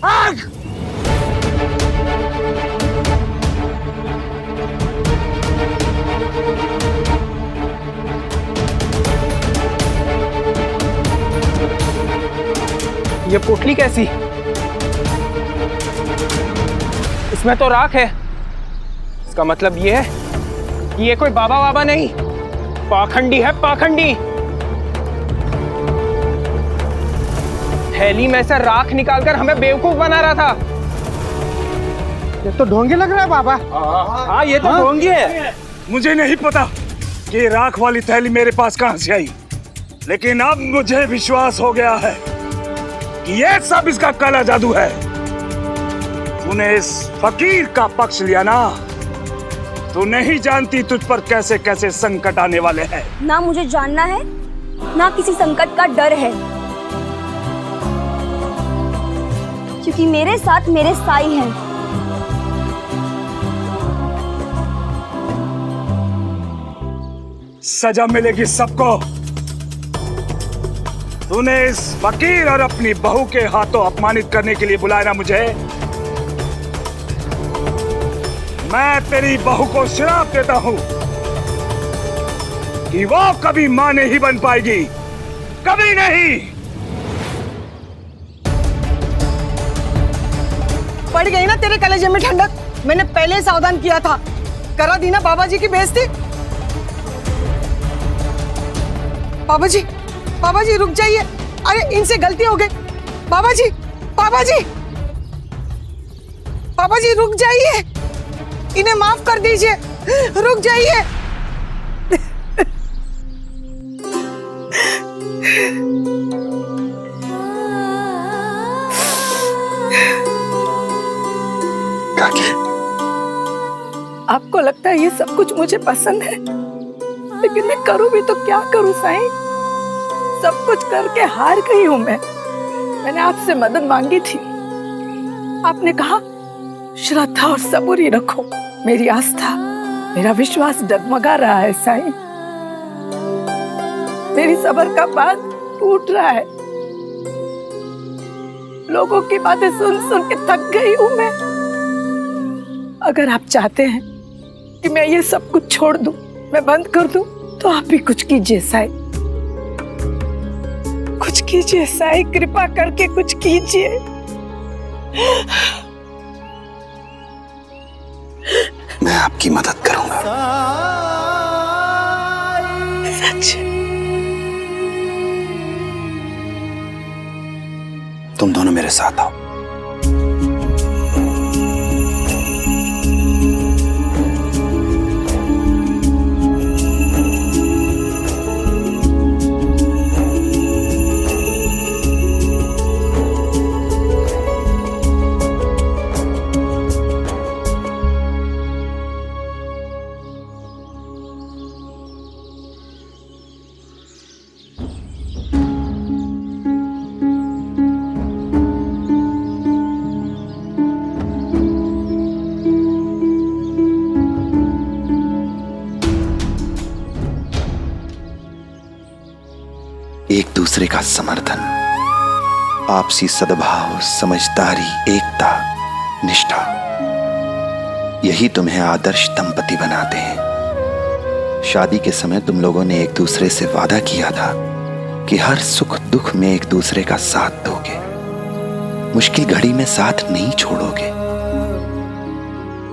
आग! ये पोटली कैसी? इसमें तो राख है। इसका मतलब ये है कि ये कोई बाबा वाबा नहीं, पाखंडी है, पाखंडी। थैली में से राख निकालकर हमें बेवकूफ बना रहा था। ये तो ढोंगी लग रहा है बाबा। हाँ ये तो ढोंगी है। मुझे नहीं पता कि राख वाली थैली मेरे पास कहां से आई, लेकिन अब मुझे विश्वास हो गया है कि ये सब इसका काला जादू है। तूने इस फकीर का पक्ष लिया ना, तू नहीं जानती तुझ पर कैसे कैसे संकट आने वाले हैं। ना मुझे जानना है, ना किसी संकट का डर है, क्योंकि मेरे साथ मेरे साई हैं। सजा मिलेगी सबको। तूने इस फकीर और अपनी बहू के हाथों अपमानित करने के लिए बुलाया ना मुझे। मैं तेरी बहू को श्राप देता हूं कि वो कभी मां नहीं बन पाएगी, कभी नहीं। पड़ गई ना तेरे कलेजे में ठंडक। मैंने पहले ही सावधान किया था। करा दी ना बाबा जी की बेइज्जती। बाबा जी रुक जाइए। अरे इनसे गलती हो गई। बाबा जी रुक जाइए, इन्हें माफ कर दीजिए, रुक जाइए। आपको लगता है ये सब कुछ मुझे पसंद है, लेकिन मैं करूं भी तो क्या करूं साईं? सब कुछ करके हार गई हूं मैं। मैंने आपसे मदद मांगी थी, आपने कहा श्रद्धा और सब्र ही रखो। मेरी आस्था, मेरा विश्वास डगमगा रहा है साईं। मेरी सब्र का बांध टूट रहा है। लोगों की बातें सुन सुन के थक गई हूं मैं। अगर आप चाहते हैं कि मैं ये सब कुछ छोड़ दूं, मैं बंद कर दूं, तो आप भी कुछ कीजिए साईं। कुछ कीजिए साईं, कृपा करके कुछ कीजिए। मैं आपकी मदद करूंगा। सच? तुम दोनों मेरे साथ आओ। एक दूसरे का समर्थन, आपसी सद्भाव, समझदारी, एकता, निष्ठा, यही तुम्हें आदर्श दंपति बनाते हैं। शादी के समय तुम लोगों ने एक दूसरे से वादा किया था कि हर सुख दुख में एक दूसरे का साथ दोगे, मुश्किल घड़ी में साथ नहीं छोड़ोगे।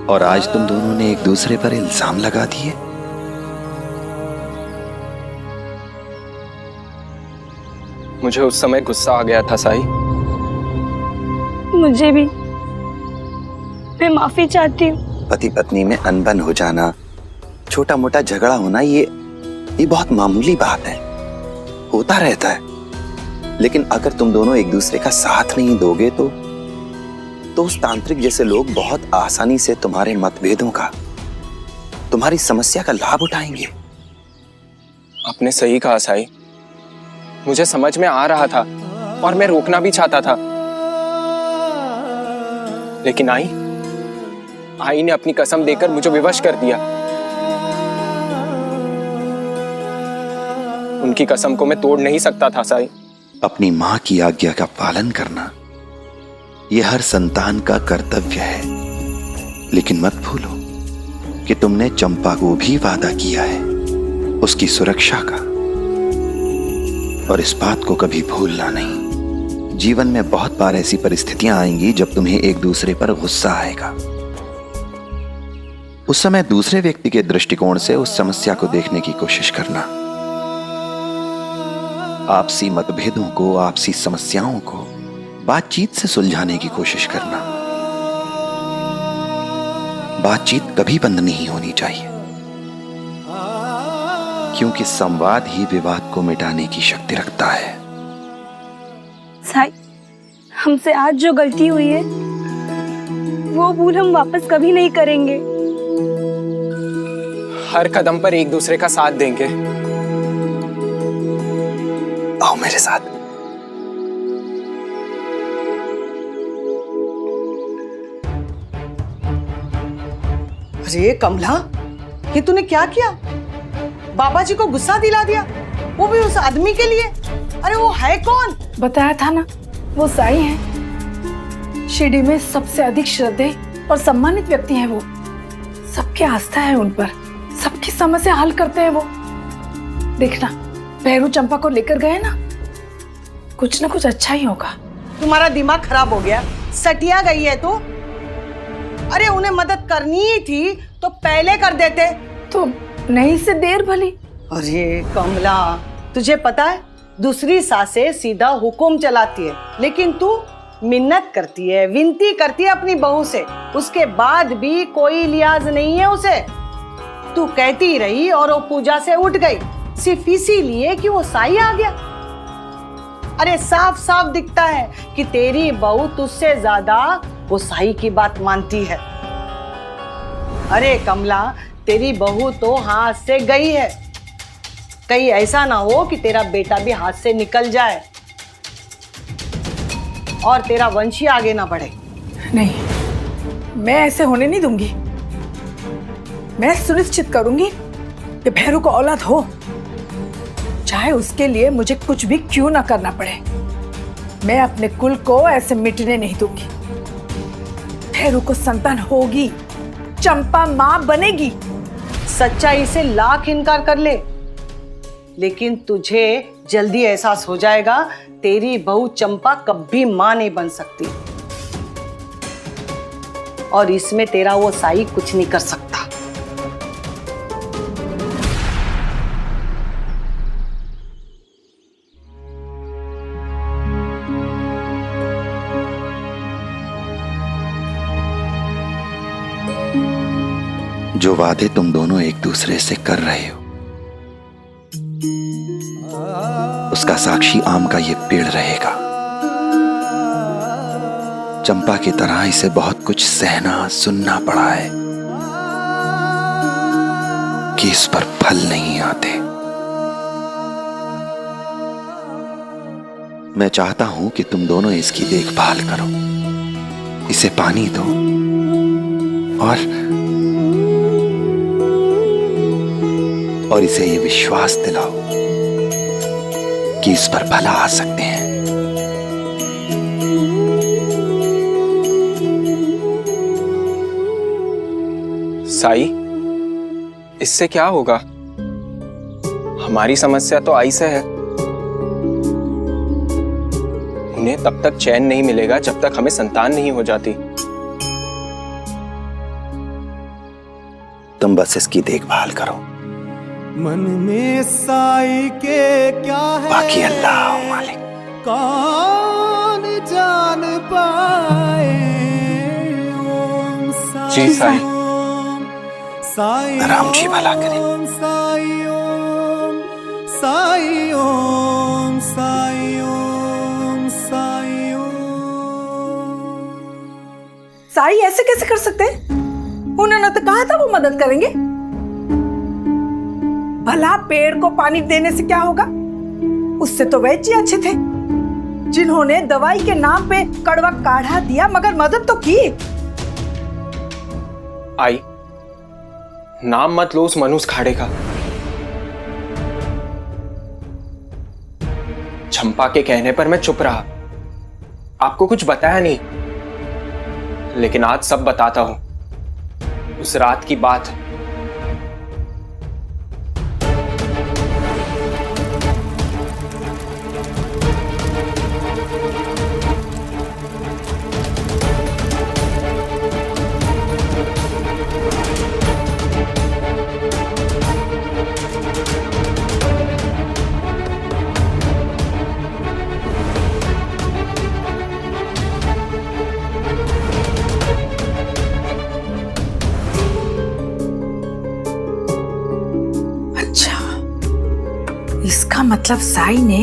और आज तुम दोनों ने एक दूसरे पर इल्जाम लगा दिए। मुझे उस समय गुस्सा आ गया था साई। मुझे भी। मैं माफी चाहती हूँ। पति पत्नी में अनबन हो जाना, छोटा मोटा झगड़ा होना, ये बहुत मामूली बात है, होता रहता है। लेकिन अगर तुम दोनों एक दूसरे का साथ नहीं दोगे तो उस तांत्रिक जैसे लोग बहुत आसानी से तुम्हारे मतभेदों का, तुम्हारी समस्या का लाभ उठाएंगे। आपने सही कहा साई, मुझे समझ में आ रहा था और मैं रोकना भी चाहता था, लेकिन आई ने अपनी कसम देकर मुझे विवश कर दिया। उनकी कसम को मैं तोड़ नहीं सकता था साई। अपनी मां की आज्ञा का पालन करना यह हर संतान का कर्तव्य है, लेकिन मत भूलो कि तुमने चंपा को भी वादा किया है उसकी सुरक्षा का, और इस बात को कभी भूलना नहीं। जीवन में बहुत बार ऐसी परिस्थितियां आएंगी जब तुम्हें एक दूसरे पर गुस्सा आएगा। उस समय दूसरे व्यक्ति के दृष्टिकोण से उस समस्या को देखने की कोशिश करना। आपसी मतभेदों को, आपसी समस्याओं को बातचीत से सुलझाने की कोशिश करना। बातचीत कभी बंद नहीं होनी चाहिए, क्योंकि संवाद ही विवाद को मिटाने की शक्ति रखता है। साई, हमसे आज जो गलती हुई है वो भूल हम वापस कभी नहीं करेंगे। हर कदम पर एक दूसरे का साथ देंगे। आओ मेरे साथ। अरे कमला, ये तूने क्या किया? बाबा जी को गुस्सा दिला दिया, वो भी उस आदमी के लिए। अरे वो है कौन? बताया था ना, वो साई हैं। शिरडी में सबसे अधिक श्रद्धेय और सम्मानित व्यक्ति हैं वो। सबकी आस्था है उन पर, सबकी समस्या हल करते हैं वो। देखना, भैरू चंपा को लेकर गए ना कुछ अच्छा ही होगा। तुम्हारा दिमाग खराब हो गया, सटिया गई है तू। अरे उन्हें मदद करनी ही थी तो पहले कर देते। तो नहीं से देर भली। अरे कमला, तुझे पता है दूसरी सासें सीधा हुक्म चलाती है, लेकिन तू मिन्नत करती है, विनती करती है अपनी बहू से, उसके बाद भी कोई लिहाज नहीं है उसे। तू कहती रही और वो पूजा से उठ गई सिर्फ इसीलिए कि वो साई आ गया। अरे साफ साफ दिखता है कि तेरी बहू तुझसे ज्यादा वो साई की बात मानती है। अरे कमला, तेरी बहू तो हाथ से गई है, कहीं ऐसा ना हो कि तेरा बेटा भी हाथ से निकल जाए और तेरा वंश ही आगे ना बढ़े। नहीं, मैं ऐसे होने नहीं दूंगी। मैं सुनिश्चित करूंगी कि भैरू को औलाद हो, चाहे उसके लिए मुझे कुछ भी क्यों ना करना पड़े। मैं अपने कुल को ऐसे मिटने नहीं दूंगी। भैरू को संतान होगी, चंपा मां बनेगी। सच्चाई से लाख इनकार कर ले, लेकिन तुझे जल्दी एहसास हो जाएगा तेरी बहू चंपा कभी मां नहीं बन सकती, और इसमें तेरा वो साई कुछ नहीं कर सकता। जो वादे तुम दोनों एक दूसरे से कर रहे हो उसका साक्षी आम का ये पेड़ रहेगा। चंपा की तरह इसे बहुत कुछ सहना सुनना पड़ा है कि इस पर फल नहीं आते। मैं चाहता हूं कि तुम दोनों इसकी देखभाल करो, इसे पानी दो और इसे ये विश्वास दिलाओ कि इस पर भला आ सकते हैं। साई, इससे क्या होगा? हमारी समस्या तो आई से है। उन्हें तब तक चैन नहीं मिलेगा जब तक हमें संतान नहीं हो जाती। तुम बस इसकी देखभाल करो, मन में साई के क्या है बाकी अल्लाह मालिक। कौन जान पाए। ओम साई, जी साई। साई राम जी भला करे। ओम साई ओम साई ओम साई ओम साई ओम। साई ऐसे कैसे कर सकते? उन्होंने तो कहा था वो मदद करेंगे। भला पेड़ को पानी देने से क्या होगा? उससे तो वैद्य जी अच्छे थे जिन्होंने दवाई के नाम पे कड़वा काढ़ा दिया, मगर मदद तो की। आई, नाम मत लो उस मनुष्य खाड़े का। चंपा के कहने पर मैं चुप रहा, आपको कुछ बताया नहीं, लेकिन आज सब बताता हूं। उस रात की बात। इसका मतलब साई ने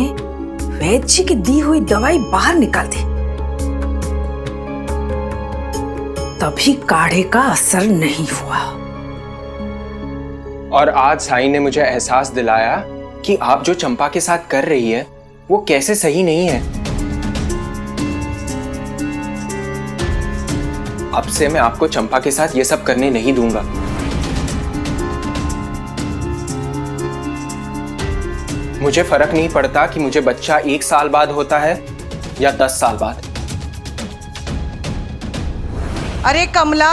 वैद्य जी की दी हुई दवाई बाहर निकाल दी, तभी काढ़े का असर नहीं हुआ। और आज साई ने मुझे एहसास दिलाया कि आप जो चंपा के साथ कर रही है वो कैसे सही नहीं है। अब से मैं आपको चंपा के साथ ये सब करने नहीं दूंगा। मुझे फर्क नहीं पड़ता कि मुझे बच्चा 1 साल बाद होता है या 10 साल बाद। अरे कमला,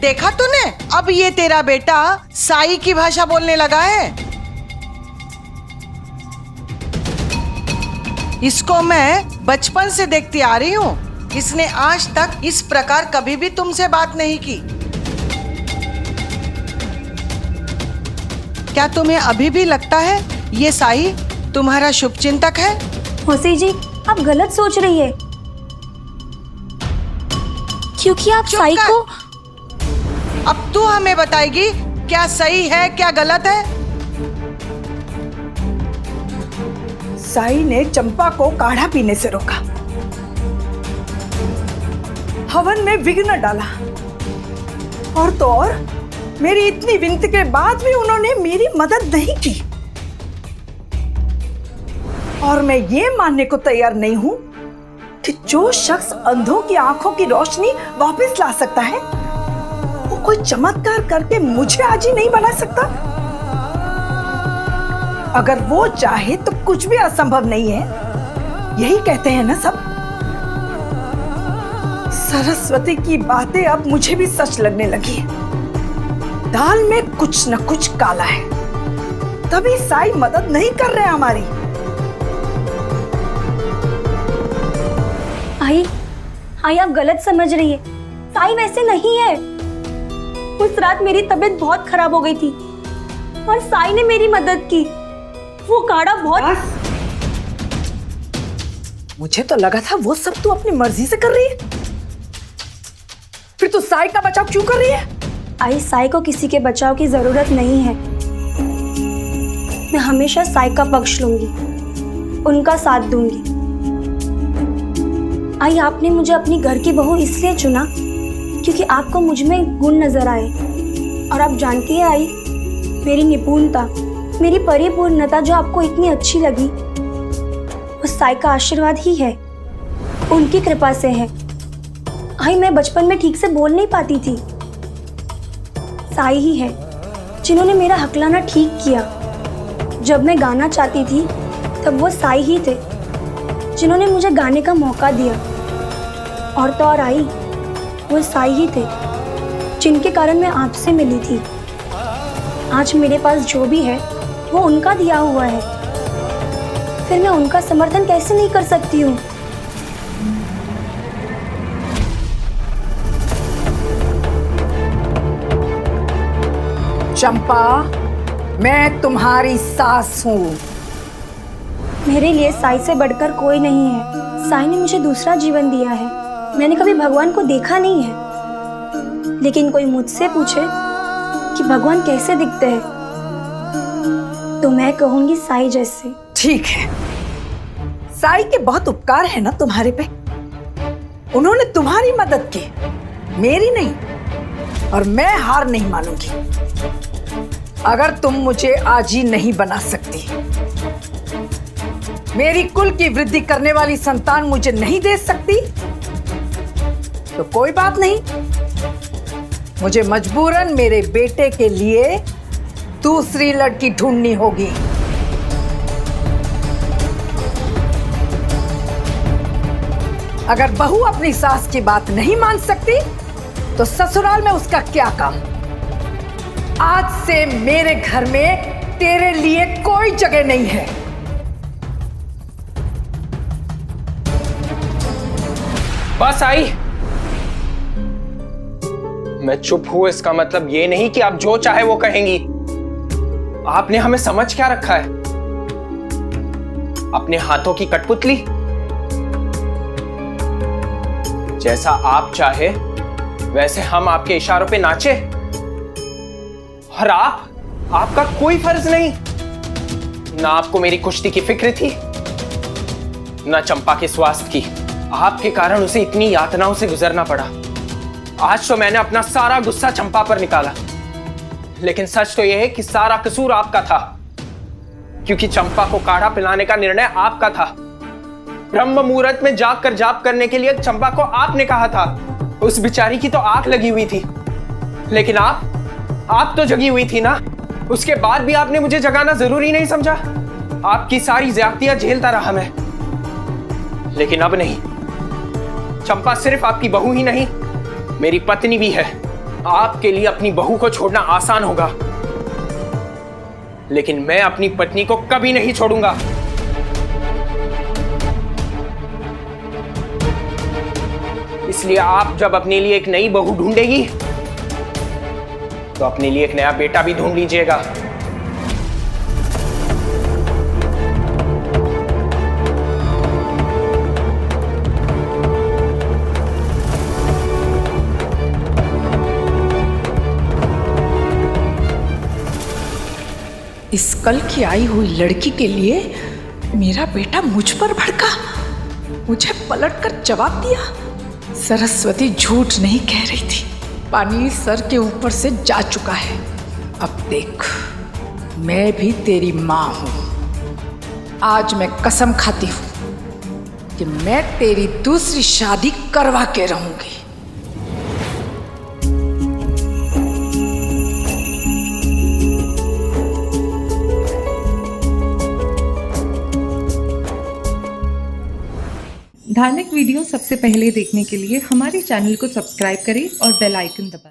देखा तूने? अब ये तेरा बेटा साई की भाषा बोलने लगा है। इसको मैं बचपन से देखती आ रही हूँ। इसने आज तक इस प्रकार कभी भी तुमसे बात नहीं की। क्या तुम्हें अभी भी लगता है ये साई तुम्हारा शुभचिंतक है? मौसी जी, आप गलत सोच रही है, क्योंकि आप साई को। अब तू हमें बताएगी क्या सही है क्या गलत है? साई ने चंपा को काढ़ा पीने से रोका, हवन में विघ्न डाला, और तो और मेरी इतनी विनती के बाद भी उन्होंने मेरी मदद नहीं की। और मैं ये मानने को तैयार नहीं हूं कि जो शख्स अंधों की आंखों की रोशनी वापस ला सकता है, वो कोई चमत्कार करके मुझे आज ही नहीं बना सकता। अगर वो चाहे तो कुछ भी असंभव नहीं है, यही कहते हैं ना सब। सरस्वती की बातें अब मुझे भी सच लगने लगी है। दाल में कुछ न कुछ काला है, तभी साई मदद नहीं कर रहे हमारी। आई आप गलत समझ रही है, साई वैसे नहीं है। उस रात मेरी तबीयत बहुत खराब हो गई थी और साई ने मेरी मदद की। वो काढ़ा बहुत। मुझे तो लगा था वो सब तू अपनी मर्जी से कर रही है, फिर तू साई का बचाव क्यों कर रही है? आई, साई को किसी के बचाव की जरूरत नहीं है। मैं हमेशा साई का पक्ष लूंगी, उनका साथ दूंगी। आई, आपने मुझे अपनी घर की बहू इसलिए चुना क्योंकि आपको मुझ में गुण नजर आए। और आप जानती है आई, मेरी निपुणता, मेरी परिपूर्णता जो आपको इतनी अच्छी लगी, वो साई का आशीर्वाद ही है, उनकी कृपा से है। आई, मैं बचपन में ठीक से बोल नहीं पाती थी, साई ही है जिन्होंने मेरा हकलाना ठीक किया। जब मैं गाना चाहती थी तब वो साई ही थे जिन्होंने मुझे गाने का मौका दिया। और तो और आई, वो साई ही थे जिनके कारण मैं आपसे मिली थी। आज मेरे पास जो भी है वो उनका दिया हुआ है, फिर मैं उनका समर्थन कैसे नहीं कर सकती हूँ? चंपा, मैं तुम्हारी सास हूँ। मेरे लिए साई से बढ़कर कोई नहीं है। साई ने मुझे दूसरा जीवन दिया है। मैंने कभी भगवान को देखा नहीं है, लेकिन कोई मुझसे पूछे कि भगवान कैसे दिखते हैं, तो मैं कहूंगी साई जैसे। ठीक है, साई के बहुत उपकार है ना तुम्हारे पे। उन्होंने तुम्हारी मदद की, मेरी नहीं। और मैं हार नहीं मानूंगी। अगर तुम मुझे आज ही नहीं बना सकती, मेरी कुल की वृद्धि करने वाली संतान मुझे नहीं दे सकती, तो कोई बात नहीं। मुझे मजबूरन मेरे बेटे के लिए दूसरी लड़की ढूंढनी होगी। अगर बहू अपनी सास की बात नहीं मान सकती, तो ससुराल में उसका क्या काम? आज से मेरे घर में तेरे लिए कोई जगह नहीं है। बस आई, मैं चुप हूं इसका मतलब ये नहीं कि आप जो चाहे वो कहेंगी। आपने हमें समझ क्या रखा है? अपने हाथों की कठपुतली? जैसा आप चाहे वैसे हम आपके इशारों पे नाचे, और आपका कोई फर्ज नहीं। ना आपको मेरी कुश्ती की फिक्र थी, ना चंपा के स्वास्थ्य की। आपके कारण उसे इतनी यातनाओं से गुजरना पड़ा। आज तो मैंने अपना सारा गुस्सा चंपा पर निकाला, लेकिन सच तो यह है कि सारा कसूर आपका था, क्योंकि चंपा को काढ़ा पिलाने का निर्णय आपका था। ब्रह्म मुहूर्त में जाग कर जाप करने के लिए चंपा को आपने कहा था। उस बेचारी की तो आंख लगी हुई थी, लेकिन आप तो जगी हुई थी ना। उसके बाद भी आपने मुझे जगाना जरूरी नहीं समझा। आपकी सारी ज्यादतियां झेलता रहा मैं, लेकिन अब नहीं। चंपा सिर्फ आपकी बहू ही नहीं, मेरी पत्नी भी है। आपके लिए अपनी बहू को छोड़ना आसान होगा, लेकिन मैं अपनी पत्नी को कभी नहीं छोड़ूंगा। इसलिए आप जब अपने लिए एक नई बहू ढूंढेगी तो अपने लिए एक नया बेटा भी ढूंढ लीजिएगा। इस कल की आई हुई लड़की के लिए मेरा बेटा मुझ पर भड़का, मुझे पलटकर जवाब दिया। सरस्वती झूठ नहीं कह रही थी, पानी सर के ऊपर से जा चुका है। अब देख, मैं भी तेरी माँ हूँ। आज मैं कसम खाती हूँ कि मैं तेरी दूसरी शादी करवा के रहूंगी। धार्मिक वीडियो सबसे पहले देखने के लिए हमारे चैनल को सब्सक्राइब करें और बेल आइकन दबाएं।